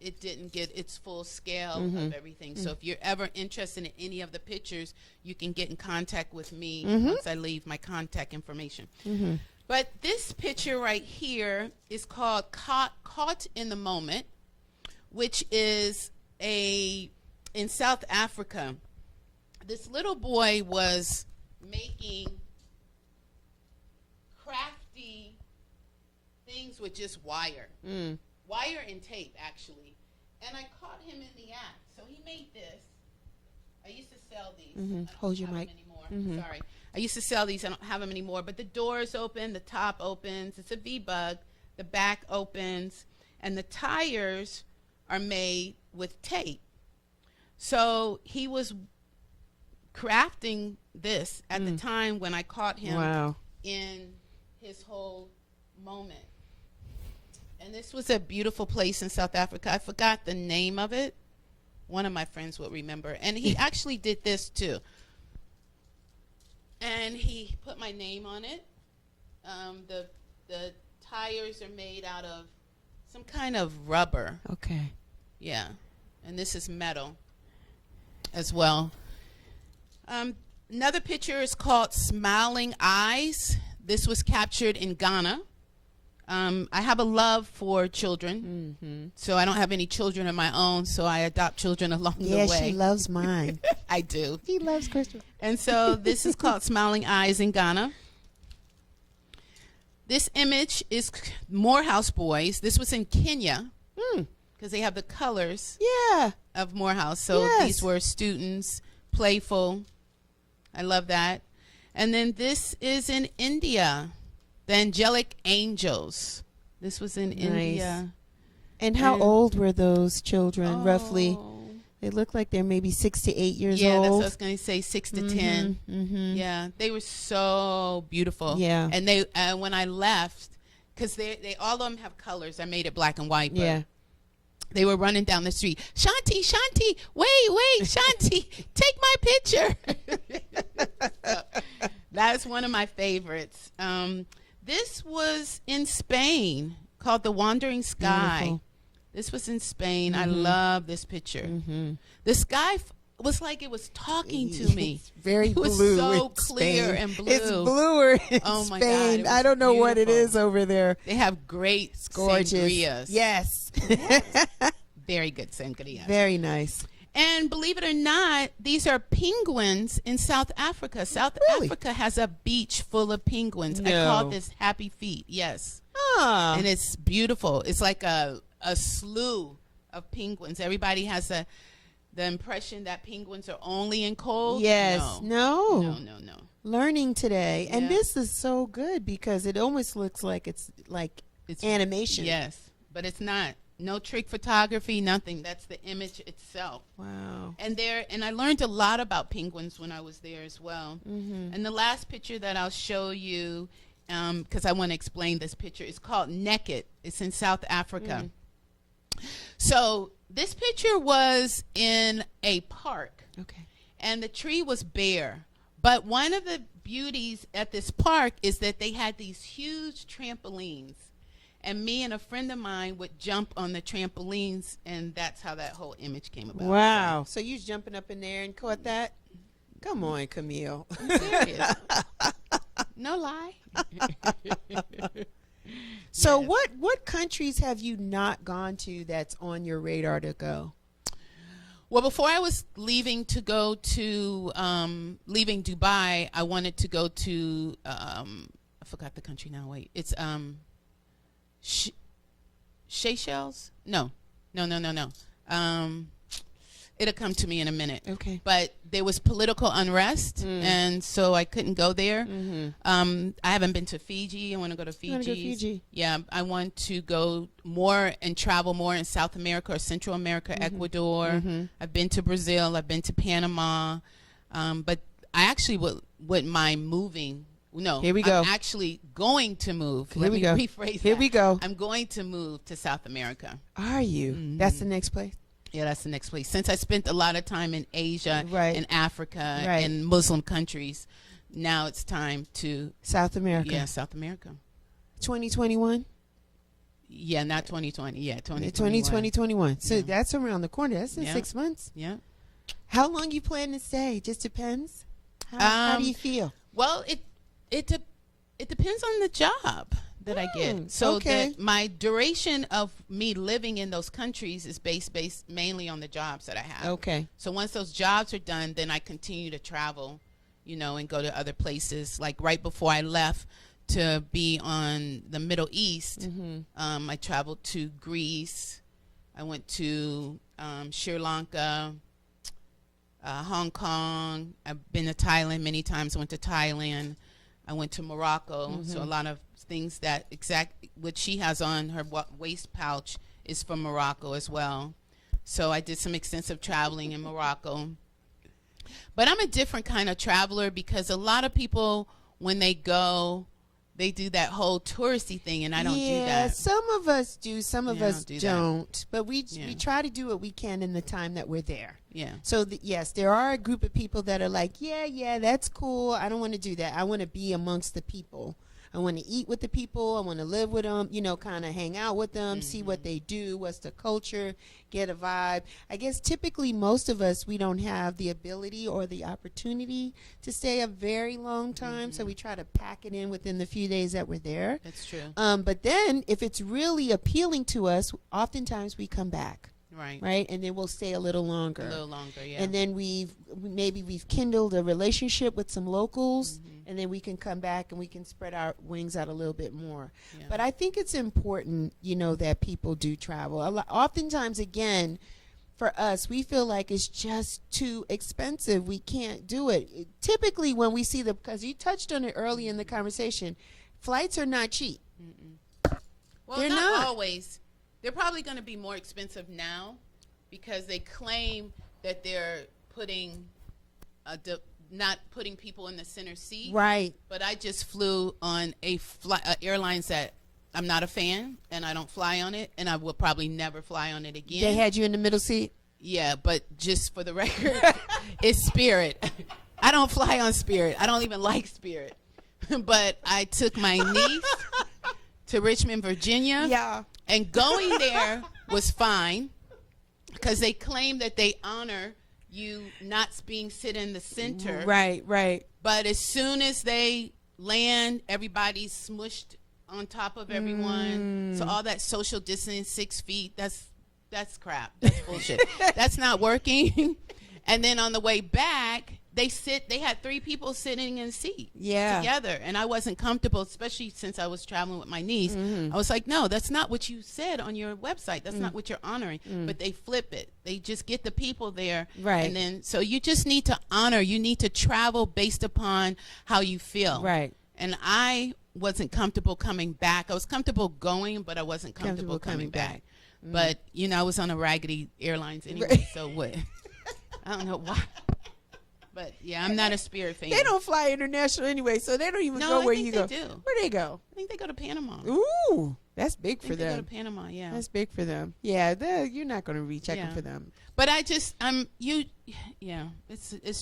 it didn't get its full scale of everything. So if you're ever interested in any of the pictures, you can get in contact with me once I leave my contact information. But this picture right here is called Caught in the Moment, which is in South Africa. This little boy was making crafty things with just wire. Wire and tape, actually. And I caught him in the act. So he made this. I used to sell these. I don't Hold your have mic. them anymore. Sorry. I used to sell these. I don't have them anymore. But the doors open. The top opens. It's a V-bug. The back opens. And the tires are made with tape. So he was crafting this at the time when I caught him in his whole moment. And this was a beautiful place in South Africa. I forgot the name of it. One of my friends will remember. And he actually did this too. And he put my name on it. The tires are made out of some kind of rubber. Okay. Yeah. And this is metal as well. Another picture is called Smiling Eyes. This was captured in Ghana. I have a love for children, so I don't have any children of my own, so I adopt children along the way. Yeah, she loves mine. I do. She loves Crystal. And so this is called Smiling Eyes in Ghana. This image is Morehouse Boys. This was in Kenya because they have the colors of Morehouse. So these were students, playful. I love that. And then this is in India. The Angelic Angels. This was in India. And how old were those children, roughly? They look like they're maybe 6 to 8 years old. Yeah, that's what I was going to say, 6 to 10. Yeah, they were so beautiful. Yeah. And they when I left, because they all of them have colors. I made it black and white. But they were running down the street. Shanti, wait, Shanti, take my picture. So, that's one of my favorites. This was in Spain, called The Wandering Sky. Beautiful. This was in Spain. I love this picture. The sky was like it was talking to me. It's very blue. It was so in clear Spain. and blue. It's bluer in Oh my Spain. God, I don't know what it beautiful. is over there. They have great Gorgeous. sangrias. Yes. Very good sangrias. Very nice. And believe it or not, these are penguins in South Africa. South Africa has a beach full of penguins. I call this Happy Feet. Yes. And it's beautiful. It's like a slew of penguins. Everybody has the impression that penguins are only in cold. Yes. No. No. Learning today. And Yeah. this is so good because it almost looks like it's animation. Yes, but it's not. No trick photography, nothing. That's the image itself. Wow. And I learned a lot about penguins when I was there as well. And the last picture that I'll show you, because I want to explain this picture, is called Naked. It's in South Africa. So this picture was in a park. Okay. And the tree was bare. But one of the beauties at this park is that they had these huge trampolines. And me and a friend of mine would jump on the trampolines, and that's how that whole image came about. Wow. So you was jumping up in there and caught that? Come on, Camille. I'm serious. No lie. So Yes. what countries have you not gone to that's on your radar to go? Well, before I was leaving to go to leaving Dubai, I wanted to go to I forgot the country now. Wait, it's Seychelles? No. It'll come to me in a minute. Okay. But there was political unrest, and so I couldn't go there. I haven't been to Fiji. I want to go to Fiji. You wanna go to Fiji? Yeah, I want to go more and travel more in South America or Central America, Ecuador. I've been to Brazil. I've been to Panama. But I actually wouldn't mind moving. No, Here we go. I'm actually going to move. Here Let we me go. rephrase Here that. we go. I'm going to move to South America. Are you? That's the next place? Yeah, that's the next place. Since I spent a lot of time in Asia Right. and Africa Right. and Muslim countries, now it's time to South America. yeah, South America. 2021? Yeah, not 2020. Yeah, 2021. 2021. So Yeah. that's around the corner. That's in Yeah. 6 months. Yeah. How long you plan to stay? Just depends. How do you feel? Well, it depends on the job that I get. So okay. my duration of me living in those countries is based mainly on the jobs that I have. Okay. So once those jobs are done, then I continue to travel, and go to other places. Like right before I left to be on the Middle East, I traveled to Greece. I went to Sri Lanka, Hong Kong. I've been to Thailand many times. I went to Thailand. I went to Morocco. So a lot of things that what she has on her waist pouch is from Morocco as well. So I did some extensive traveling in Morocco. But I'm a different kind of traveler because a lot of people, when they go, they do that whole touristy thing, and I don't do Yeah, that. some of us do, some of Yeah, I us don't do that. don't. But we Yeah. try to do what we can in the time that we're there. Yeah. So yes, there are a group of people that are like, yeah, that's cool. I don't want to do that. I want to be amongst the people. I want to eat with the people. I want to live with them, kind of hang out with them, see what they do, what's the culture, get a vibe. I guess typically most of us, we don't have the ability or the opportunity to stay a very long time. So we try to pack it in within the few days that we're there. That's true. But then if it's really appealing to us, oftentimes we come back. Right. Right, and then we'll stay a little A longer. little longer, yeah. And then we've kindled a relationship with some locals, and then we can come back and we can spread our wings out a little bit more. Yeah. But I think it's important, that people do travel. Oftentimes, again, for us, we feel like it's just too expensive. We can't do it. Typically, when we see because you touched on it early in the conversation, flights are not cheap. Well, They're not not. always. They're probably going to be more expensive now because they claim that they're not putting people in the center seat. Right. But I just flew on airlines that I'm not a fan, and I don't fly on it, and I will probably never fly on it again. They had you in the middle seat? Yeah, but just for the record, it's Spirit. I don't fly on Spirit. I don't even like Spirit. But I took my niece to Richmond, Virginia. Yeah. And going there was fine because they claim that they honor you not being sit in the center. Right. But as soon as they land, everybody's smushed on top of everyone. So all that social distancing, 6 feet, that's crap. That's bullshit. That's not working. And then on the way back, they had 3 people sitting in a seat together, and I wasn't comfortable, especially since I was traveling with my niece. I was like, no, that's not what you said on your website. That's not what you're honoring. But they flip it. They just get the people there. Right. And then, so you just need to honor. You need to travel based upon how you feel. Right. And I wasn't comfortable coming back. I was comfortable going, but I wasn't comfortable coming back. But, I was on a Raggedy Airlines anyway, so what? I don't know why. But yeah, I'm not a Spirit fan. They don't fly international anyway, so they don't even go where you go. They do. Where they go? I think they go to Panama. Ooh, that's big I for think they go to them. Panama, yeah. That's big for them. Yeah, you're not going to be checking Yeah. for them. But it's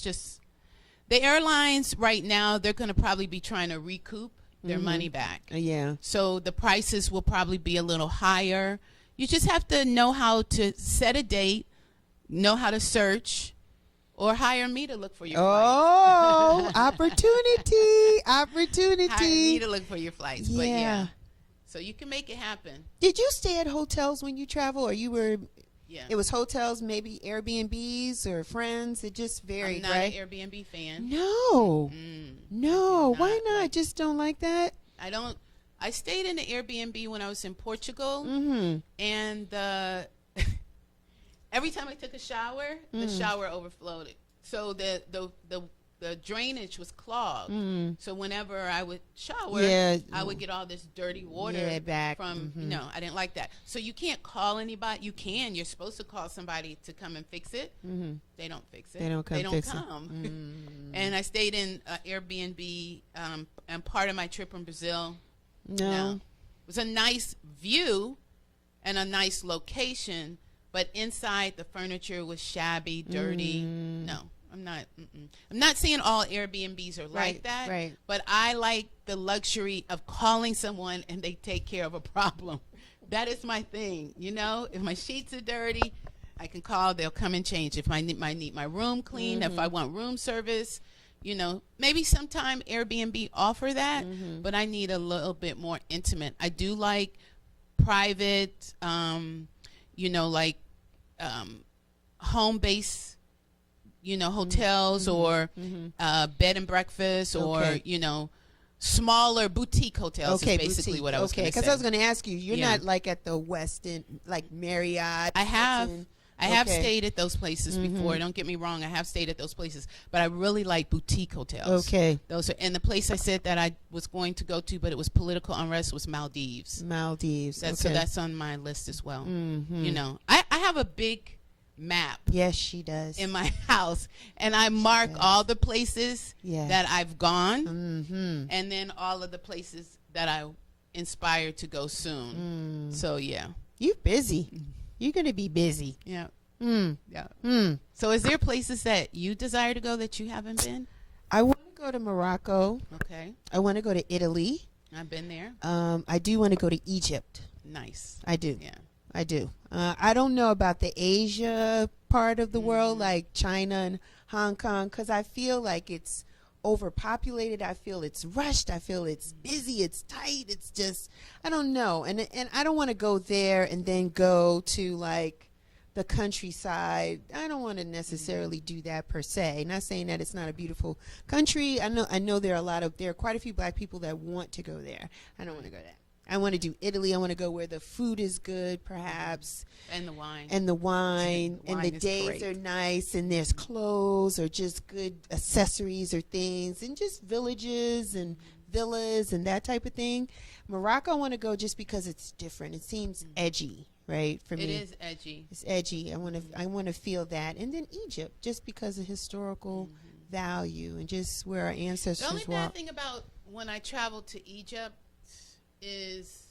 just the airlines right now, they're going to probably be trying to recoup their money back. Yeah. So the prices will probably be a little higher. You just have to know how to set a date, know how to search, Or hire me to look for your Oh, flights. opportunity. Hire me Opportunity. to look for your flights. Yeah. But yeah. So you can make it happen. Did you stay at hotels when you travel, or you were? Yeah. It was hotels, maybe Airbnbs or friends. It just varied, I'm not right? an Airbnb fan. No, no. not Why not? like- Just don't like that. I stayed in the Airbnb when I was in Portugal, Mm-hmm. and every time I took a shower, the shower overflowed. So the drainage was clogged. So whenever I would shower, Yeah. I would get all this dirty water Yeah, back. from, I didn't like that. So you can't call anybody. You can. You're supposed to call somebody to come and fix it. They don't fix it. They don't come fix it. come. And I stayed in Airbnb, and part of my trip in Brazil. No. It was a nice view and a nice location, but inside the furniture was shabby, dirty. No, I'm not. I'm not saying all Airbnbs are like that, right. but I like the luxury of calling someone and they take care of a problem. That is my thing. If my sheets are dirty, I can call. They'll come and change. If I need my room clean, if I want room service. Maybe sometime Airbnb offer that, but I need a little bit more intimate. I do like private, like home base, hotels or bed and breakfast or, smaller boutique hotels is basically boutique. what I was going to say. Because I was going to ask you, you're Yeah. not like at the Westin, like Marriott. I have. Hilton. I have Okay. stayed at those places before. Don't get me wrong. I have stayed at those places, but I really like boutique hotels. Okay. Those are, and the place I said that I was going to go to, but it was political unrest, was Maldives. Maldives. So that's on my list as well. I have a big map Yes, she does. in my house, and I mark all the places Yes. that I've gone, and then all of the places that I inspired to go soon. So yeah. You busy. You're going to be busy. Yeah. Yeah. So is there places that you desire to go that you haven't been? I want to go to Morocco. Okay. I want to go to Italy. I've been there. I do want to go to Egypt. Nice. I do. Yeah. I do. I don't know about the Asia part of the world, like China and Hong Kong, because I feel like it's overpopulated. I feel it's rushed. I feel it's busy. It's tight. It's just, I don't know. And I don't want to go there and then go to like the countryside. I don't want to necessarily do that per se. Not saying that it's not a beautiful country. I know there are quite a few black people that want to go there. I don't want to go there. I want to do Italy. I want to go where the food is good, perhaps. And the wine. And the wine. And the is days great. are nice. And there's clothes or just good accessories or things. And just villages and villas and that type of thing. Morocco, I want to go just because it's different. It seems edgy, right, for me. It is edgy. It's edgy. I want to feel that. And then Egypt, just because of historical value and just where our ancestors The only walked. bad thing about when I traveled to Egypt is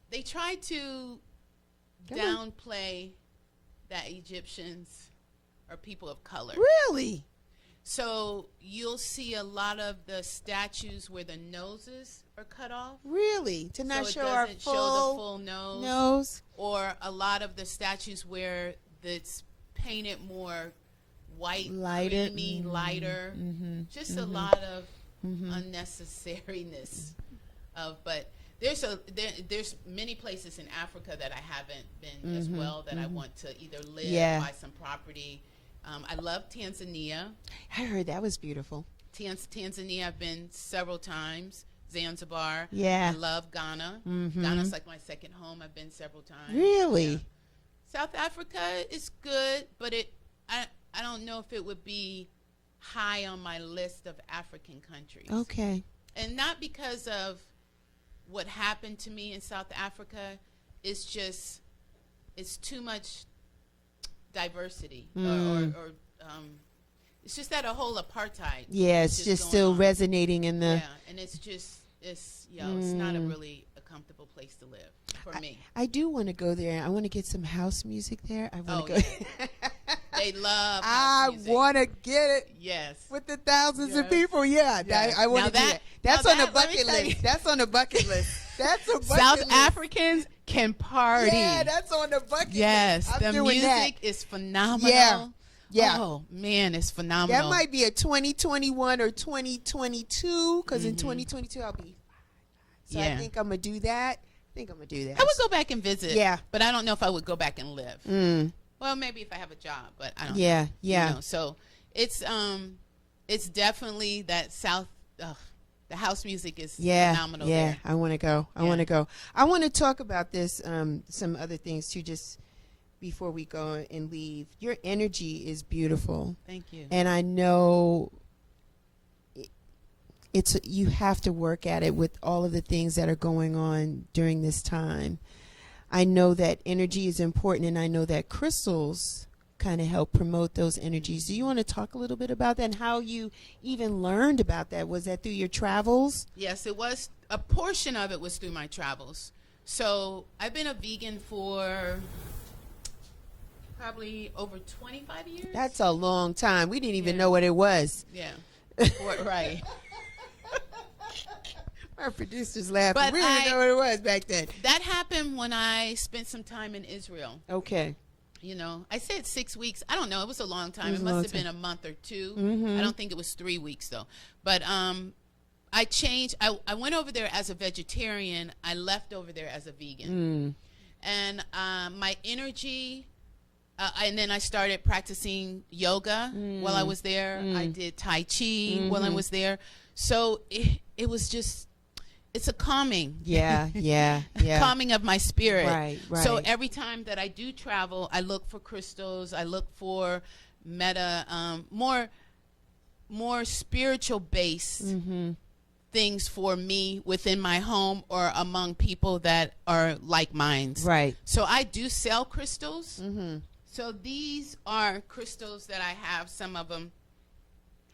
they try to Come on. downplay that Egyptians are people of color. Really? So you'll see a lot of the statues where the noses are cut off. Really? To not So it show our doesn't show the full nose? Or a lot of the statues where it's painted more white, Lighter. creamy, lighter. Just a lot of unnecessariness but there's many places in Africa that I haven't been as well that I want to either live, buy some property. I love Tanzania. I heard that was beautiful. Tanzania, I've been several times. Zanzibar. Yeah. I love Ghana. Ghana's like my second home. I've been several times. Really? Yeah. South Africa is good, but I don't know if it would be high on my list of African countries. Okay. And not because of what happened to me in South Africa. It's just, it's too much diversity. Or it's just that a whole apartheid. Yeah, is it's just going still on. resonating in the. Yeah, and it's just, it's not a really a comfortable place to live for me. I do want to go there. I want to get some house music there. I want to go. They love I house music. want to get it Yes. with the thousands of Yes. people. Yeah, Yes. I want to Now do that- that. That's now on the that, let me bucket tell you. list. That's on the bucket list. That's a bucket South list. Africans can party. Yeah, that's on the bucket Yes, list. I'm the doing music that. is phenomenal. Yeah. Yeah. Oh man, it's phenomenal. That might be a 2021 or 2022, because in Mm-hmm. 2022 I'll be. So I Yeah. think I'm gonna do that. I would go back and visit. Yeah. But I don't know if I would go back and live. Mm. Well, maybe if I have a job, but I don't. Yeah, know, yeah. You know? So it's definitely that South. The house music is phenomenal. Yeah, there. I want to go. I Yeah. want to go. I want to talk about this. Some other things too, just before we go and leave. Your energy is beautiful, Thank you. and I know it's you have to work at it with all of the things that are going on during this time. I know that energy is important, and I know that crystals kind of help promote those energies. Do you want to talk a little bit about that and how you even learned about that? Was that through your travels? Yes, it was. A portion of it was through my travels. So I've been a vegan for probably over 25 years. That's a long time. We didn't even Yeah. know what it was. Yeah. Right. Our producers laughing. But We didn't know what it was back then. That happened when I spent some time in Israel. Okay. You know, I said 6 weeks. I don't know. It was a long time. It was It a long must have time. been a month or two. Mhm. I don't think it was 3 weeks though. But I changed. I went over there as a vegetarian. I left over there as a vegan. And my energy. And then I started practicing yoga while I was there. I did Tai Chi while I was there. So it was just. It's a calming. Yeah, yeah, yeah. Calming of my spirit. Right, right. So every time that I do travel, I look for crystals. I look for more spiritual based things for me within my home or among people that are like minds. Right. So I do sell crystals. So these are crystals that I have. Some of them.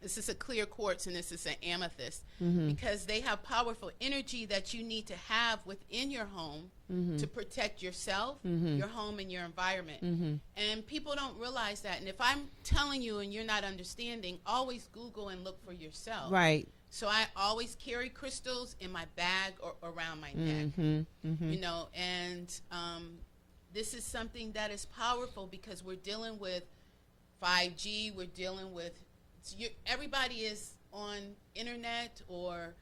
This is a clear quartz and this is an amethyst because they have powerful energy that you need to have within your home to protect yourself, your home, and your environment. And people don't realize that. And if I'm telling you and you're not understanding, always Google and look for yourself. Right. So I always carry crystals in my bag or around my neck, you know, and this is something that is powerful because we're dealing with 5G, we're dealing with everybody is on internet or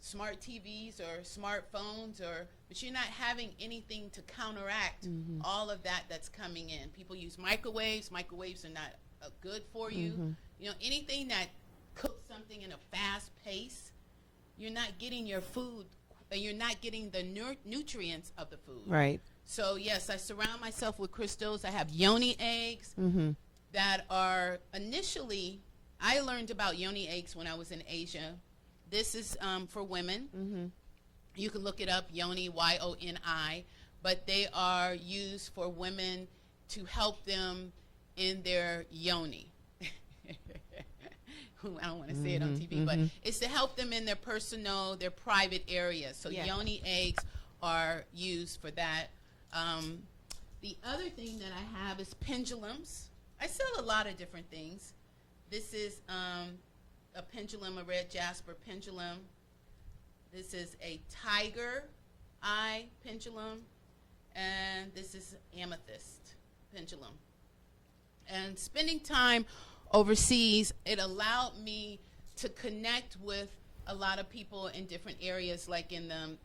smart TVs or smartphones, but you're not having anything to counteract all of that that's coming in. People use microwaves. Microwaves are not good for you. You know, anything that cooks something in a fast pace, you're not getting your food, you're not getting the nutrients of the food. Right. So yes, I surround myself with crystals. I have yoni eggs that are initially. I learned about yoni eggs when I was in Asia. This is for women. You can look it up, yoni, Y-O-N-I. But they are used for women to help them in their yoni. I don't want to say it on TV, but it's to help them in their personal, their private areas. So yoni eggs are used for that. The other thing that I have is pendulums. I sell a lot of different things. This is a pendulum, a red jasper pendulum. This is a tiger eye pendulum. And this is amethyst pendulum. And spending time overseas, it allowed me to connect with a lot of people in different areas, like in the,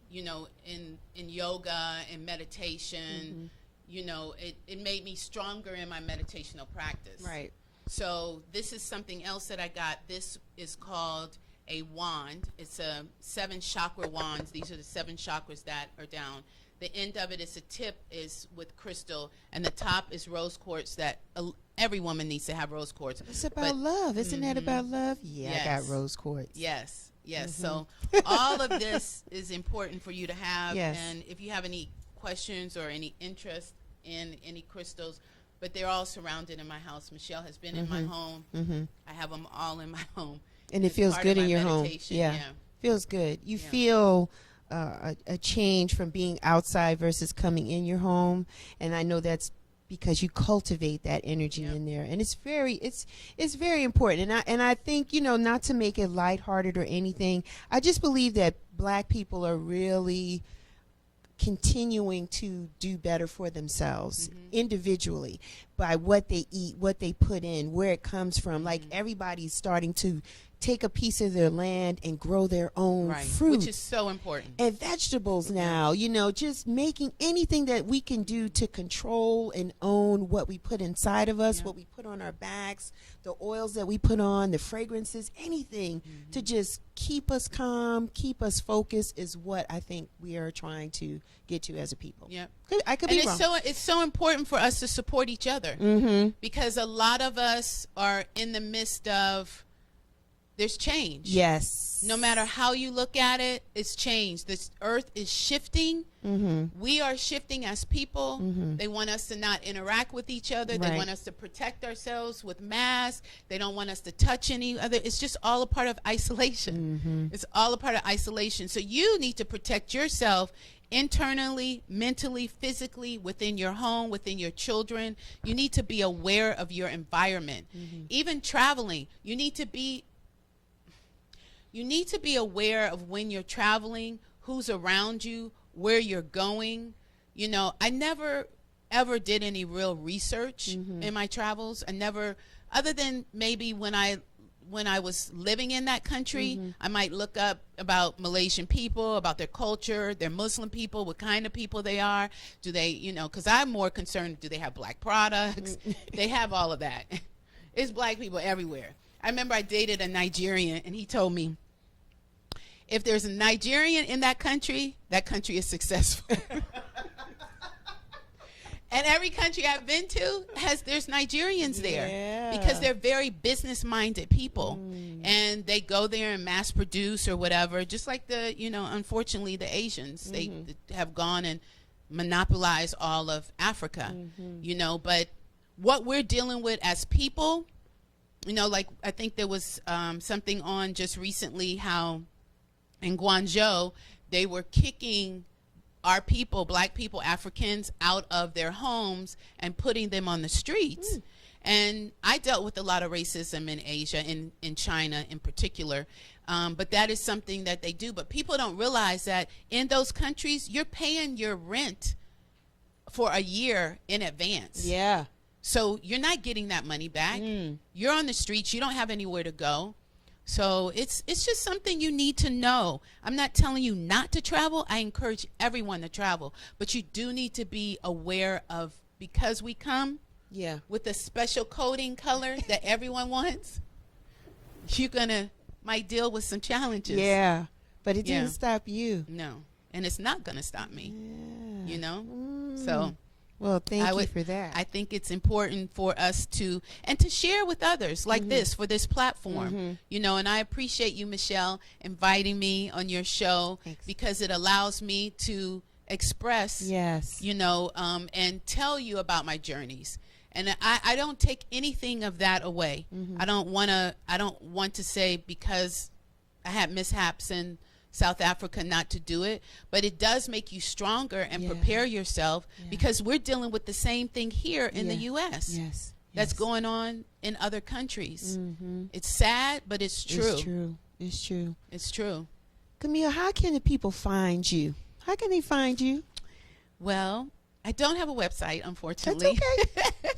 you know, in yoga and meditation. You know, it made me stronger in my meditational practice. Right. So this is something else that I got. This is called a wand. It's a 7 chakra wands. These are the 7 chakras that are down. The end of it is a tip is with crystal, and the top is rose quartz. That every woman needs to have rose quartz. It's about love. Isn't that about love? Yeah, Yes. I got rose quartz. Yes, yes. So all of this is important for you to have. Yes. And if you have any questions or any interest in any crystals, but they're all surrounded in my house. Michelle has been in my home. I have them all in my home. And it It's feels part good of in my your home. meditation, Yeah. Feels good. You feel a change from being outside versus coming in your home. And I know that's because you cultivate that energy in there. And it's very important. And I think, you know, not to make it lighthearted or anything, I just believe that black people are really continuing to do better for themselves individually by what they eat, what they put in, where it comes from. Like everybody's starting to take a piece of their land and grow their own fruit, which is so important, and vegetables now, you know, just making anything that we can do to control and own what we put inside of us, what we put on our backs, the oils that we put on, the fragrances, anything to just keep us calm, keep us focused is what I think we are trying to get to as a people. I could be wrong. It's so important for us to support each other because a lot of us are in the midst of, there's change. Yes. No matter how you look at it, it's changed. This earth is shifting. We are shifting as people. They want us to not interact with each other. They want us to protect ourselves with masks. They don't want us to touch any other. It's just all a part of isolation. It's all a part of isolation. So you need to protect yourself internally, mentally, physically, within your home, within your children. You need to be aware of your environment. Even traveling, you need to be aware of when you're traveling, who's around you, where you're going. You know, I never ever did any real research in my travels. I never, other than maybe when I was living in that country, I might look up about Malaysian people, about their culture, their Muslim people, what kind of people they are. Do they, you know, because I'm more concerned, do they have black products? They have all of that. It's black people everywhere. I remember I dated a Nigerian, and he told me, if there's a Nigerian in that country is successful. And every country I've been to there's Nigerians there because they're very business-minded people, and they go there and mass produce or whatever. Just like unfortunately the Asians, they have gone and monopolized all of Africa, But what we're dealing with as people, like I think there was something on just recently how in Guangzhou they were kicking our people, black people, Africans, out of their homes and putting them on the streets. And I dealt with a lot of racism in Asia, in China in particular. But that is something that they do. But people don't realize that in those countries, you're paying your rent for a year in advance. Yeah. So you're not getting that money back. You're on the streets. You don't have anywhere to go. So it's just something you need to know. I'm not telling you not to travel. I encourage everyone to travel. But you do need to be aware of, because we come with a special coding color that everyone wants, you're might deal with some challenges. Yeah. But it didn't stop you. No. And it's not going to stop me. So. Well, thank you for that. I think it's important for us to share with others like this, for this platform, and I appreciate you, Michelle, inviting me on your show. Thanks. Because it allows me to express, and tell you about my journeys. And I don't take anything of that away. I don't want to say because I had mishaps in South Africa not to do it, but it does make you stronger and prepare yourself because we're dealing with the same thing here in the U.S. That's going on in other countries. It's sad, but it's true. It's true. Camille, how can the people find you? How can they find you? Well, I don't have a website, unfortunately.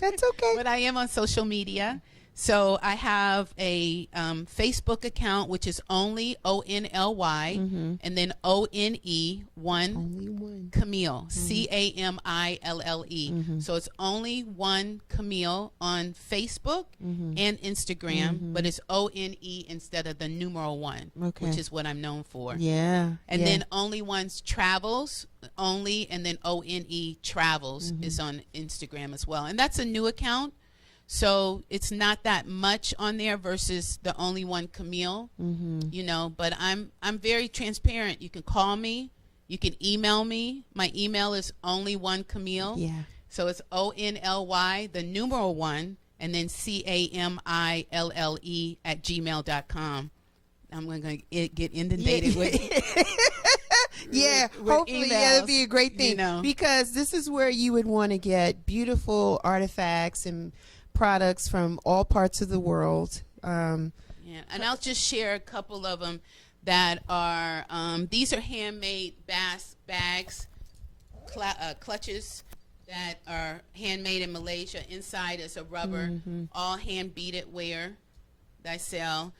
That's okay. But I am on social media. So I have a Facebook account, which is only ONLY, and then ONE1 Camille, CAMILLE. So it's only one Camille on Facebook and Instagram, but it's ONE instead of the numeral 1, which is what I'm known for. And then Only One's Travels, and then ONE Travels is on Instagram as well. And that's a new account. So it's not that much on there versus the Only One Camille, but I'm very transparent. You can call me, you can email me. My email is Only One Camille. So it's ONLY, the numeral 1, and then CAMILLE@gmail.com. I'm going to get inundated with hopefully emails, it'll be a great thing, because this is where you would want to get beautiful artifacts and products from all parts of the world. And I'll just share a couple of them that are these are handmade bags clutches that are handmade in Malaysia. Inside is a rubber, all hand beaded wear that I sell.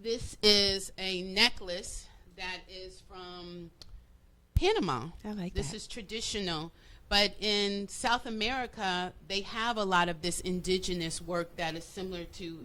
This is a necklace that is from Panama. I like this that. is traditional, but in South America they have a lot of this indigenous work that is similar to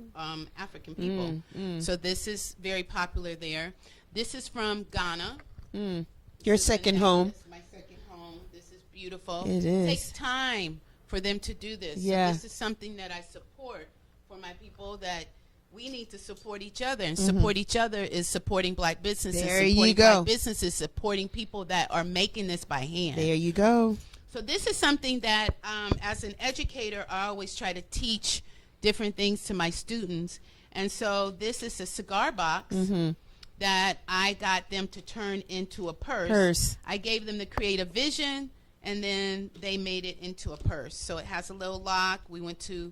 African people. So this is very popular there. This is from Ghana. Your This is second the home. necklace, my second home. This is beautiful. It is. Takes time for them to do this. Yeah. So this is something that I support for my people, that we need to support each other, and support each other is supporting black businesses. There you supporting go. black businesses, supporting people that are making this by hand. There you go. So this is something that, as an educator, I always try to teach different things to my students. And so this is a cigar box that I got them to turn into a purse. I gave them the creative vision, and then they made it into a purse. So it has a little lock. We went to,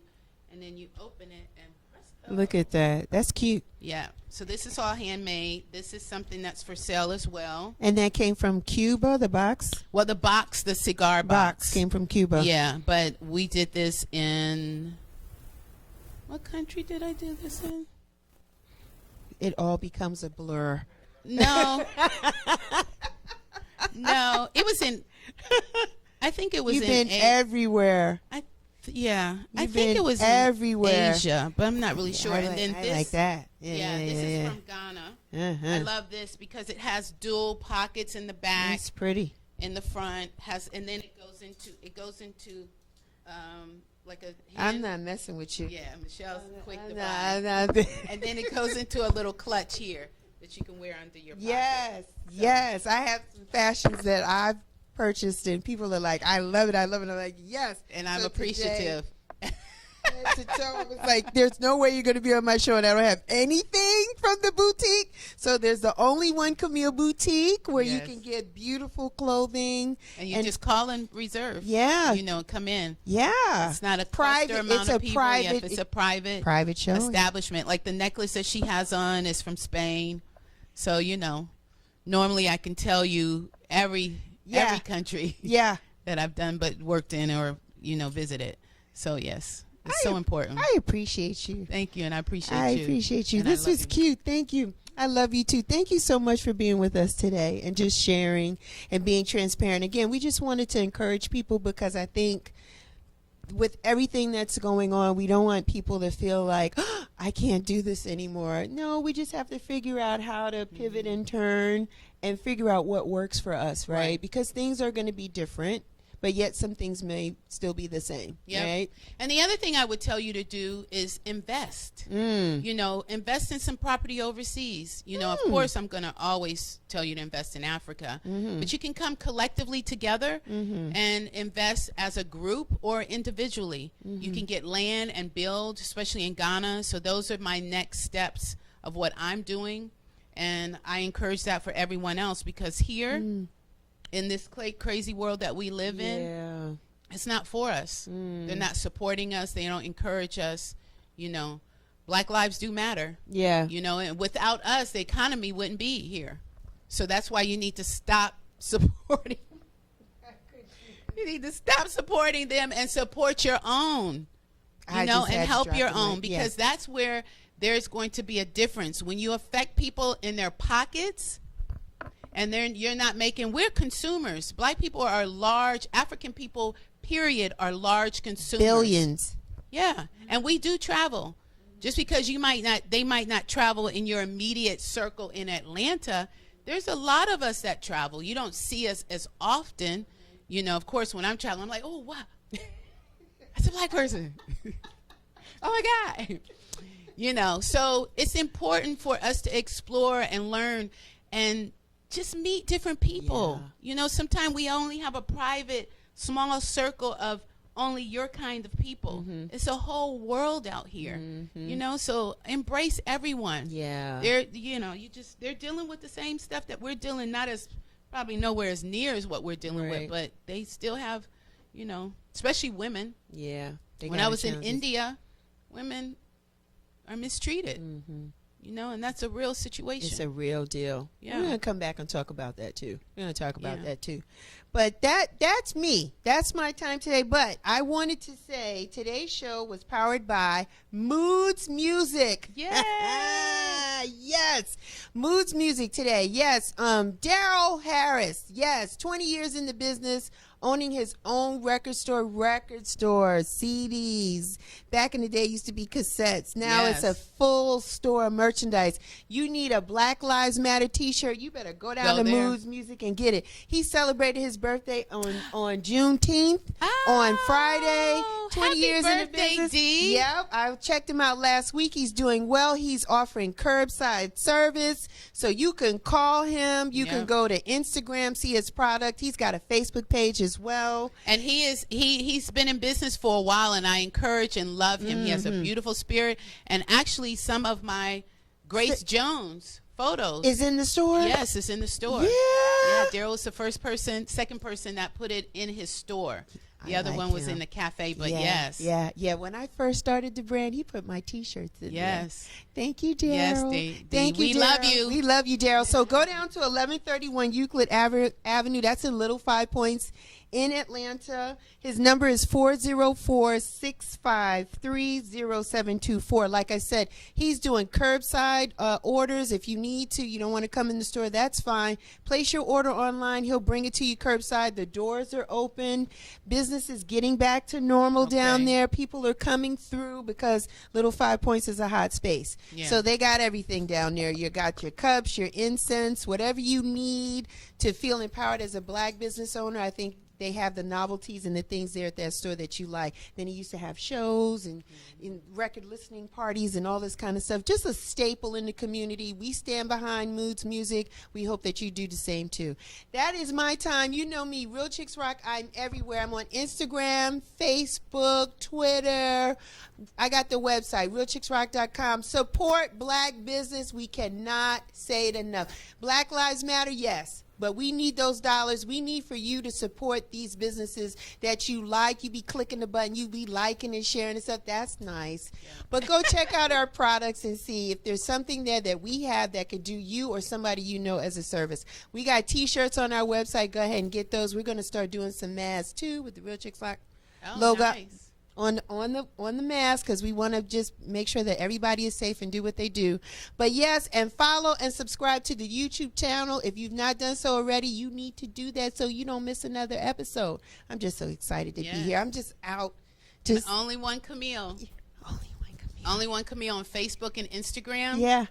and then you open it and press the Look at that. That's cute. Yeah. So this is all handmade. This is something that's for sale as well. And that came from Cuba, the box? Well, the box, the cigar box. Came from Cuba. Yeah, but we did this in, what country did I do this in? It all becomes a blur. No. No, it was in, I think it was You've in been everywhere. I think been it was everywhere. in Asia, but I'm not really sure. I and like, then I this, like that. yeah, this is from Ghana. I love this because it has dual pockets in the back, It's pretty. in the front, and then it goes into like a I'm hand. not messing with you. Yeah, Michelle's quick to Nah, buy. nah. And then it goes into a little clutch here that you can wear under your pocket. Yes, yes. I have some fashions that I've purchased, and people are like, "I love it, I love it." I'm like, "Yes," And I'm So appreciative. today, to tell them, it's like, there's no way you're going to be on my show and I don't have anything from the boutique. So there's the OnlyOne Camille boutique where you Yes. can get beautiful clothing. And you just call and reserve. Yeah. You know, come in. Yeah, It's not a Private- cluster amount it's of a people. private- If it's a private show. establishment. Like the necklace that she has on is from Spain. So, you know, normally I can tell you every country Yeah, that I've done but worked in or, you know, visited. So, yes, it's so important. I appreciate you. Thank you, and I appreciate I you. appreciate you. And I This love was you. cute. Thank you. I love you too. Thank you so much for being with us today and just sharing and being transparent. Again, we just wanted to encourage people because I think with everything that's going on, we don't want people to feel like, oh, I can't do this anymore. No, we just have to figure out how to pivot and turn and figure out what works for us, right? Because things are going to be different, but yet some things may still be the same, Yep. right? And the other thing I would tell you to do is invest. You know, invest in some property overseas. You know, of course, I'm going to always tell you to invest in Africa. But you can come collectively together and invest as a group or individually. You can get land and build, especially in Ghana. So those are my next steps of what I'm doing. And I encourage that for everyone else because here in this crazy world that we live in, it's not for us. They're not supporting us. They don't encourage us. You know, Black lives do matter. Yeah. You know, and without us, the economy wouldn't be here. So that's why you need to stop supporting. You need to stop supporting them and support your own. You I know, just and had to help drop your the own mic. because Yeah. that's where there's going to be a difference. When you affect people in their pockets, and then you're not making, we're consumers. Black people are large, African people, period, are large consumers. Billions. Yeah, and we do travel. Just because they might not travel in your immediate circle in Atlanta, there's a lot of us that travel. You don't see us as often. You know, of course, when I'm traveling, I'm like, oh, wow, that's a Black person. Oh, my God. You know, so it's important for us to explore and learn and just meet different people. Yeah. You know, sometimes we only have a private, small circle of only your kind of people. It's a whole world out here. You know, so embrace everyone. Yeah. They're, you know, they're dealing with the same stuff that we're dealing, not as probably nowhere as near as what we're dealing Right. with, but they still have, you know, especially women. Yeah. They When got I was in challenges. India, women are mistreated. and that's a real situation. It's a real deal. Yeah. We're going to come back and talk about that too. We're going to talk about that too. But that's me. That's my time today. But I wanted to say today's show was powered by Moods Music. Yeah. Yes. Moods Music today. Yes. Daryl Harris. Yes. 20 years in the business, owning his own record store, CDs. Back in the day, it used to be cassettes. Now it's a full store of merchandise. You need a Black Lives Matter t-shirt, you better go down to Moods Music and get it. He celebrated his birthday on Juneteenth, on Friday. 20 years in the business. D. Yep, I checked him out last week. He's doing well. He's offering curbside service, so you can call him. You can go to Instagram, see his product. He's got a Facebook page as well. And he's been in business for a while, and I encourage and love him. He has a beautiful spirit, and actually some of my Grace Jones photos is in the store. Yes, it's in the store. Yeah, Daryl was the second person that put it in his store. The other like one was him. in the cafe, but Yeah. When I first started the brand, he put my T-shirts in there. Thank you, Daryl. Yes, Thank you, we Daryl. love you. We love you, Daryl. So go down to 1131 Euclid Avenue. That's in Little Five Points in Atlanta. His number is 404-653-0724. Like I said, he's doing curbside orders. If you need to, you don't want to come in the store, that's fine. Place your order online. He'll bring it to you curbside. The doors are open. Business is getting back to normal down there. People are coming through because Little Five Points is a hot space. So they got everything down there. You got your cups, your incense, whatever you need to feel empowered as a Black business owner. I think they have the novelties and the things there at that store that you like. Then he used to have shows and record listening parties and all this kind of stuff. Just a staple in the community. We stand behind Moods Music. We hope that you do the same too. That is my time. You know me, Real Chicks Rock. I'm everywhere. I'm on Instagram, Facebook, Twitter. I got the website, realchicksrock.com. Support Black business. We cannot say it enough. Black Lives Matter, yes. But we need those dollars. We need for you to support these businesses that you like. You be clicking the button. You be liking and sharing and stuff. That's nice. But go check out our products and see if there's something there that we have that could do you or somebody you know as a service. We got T-shirts on our website. Go ahead and get those. We're going to start doing some masks too with the Real Chicks Rock logo. Nice. On the mask, because we want to just make sure that everybody is safe and do what they do. But yes, and follow and subscribe to the YouTube channel. If you've not done so already, you need to do that so you don't miss another episode. I'm just so excited to be here. I'm just out. OnlyOne Camille. OnlyOne Camille on Facebook and Instagram.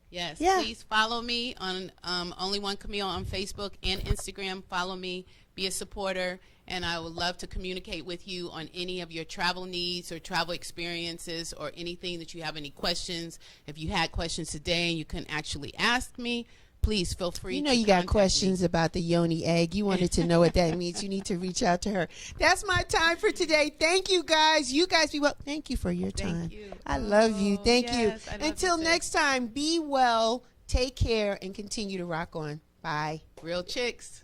Yes. Please follow me on OnlyOne Camille on Facebook and Instagram. Follow me. Be a supporter. And I would love to communicate with you on any of your travel needs or travel experiences or anything that you have any questions. If you had questions today and you couldn't actually ask me, please feel free to You know you got questions about the yoni egg. You wanted to know what that means. You need to reach out to her. That's my time for today. Thank you, guys. You guys be well. Thank you for your time. Thank you. I love you. Thank you. I love Until you too. next time, be well, take care, and continue to rock on. Bye. Real Chicks.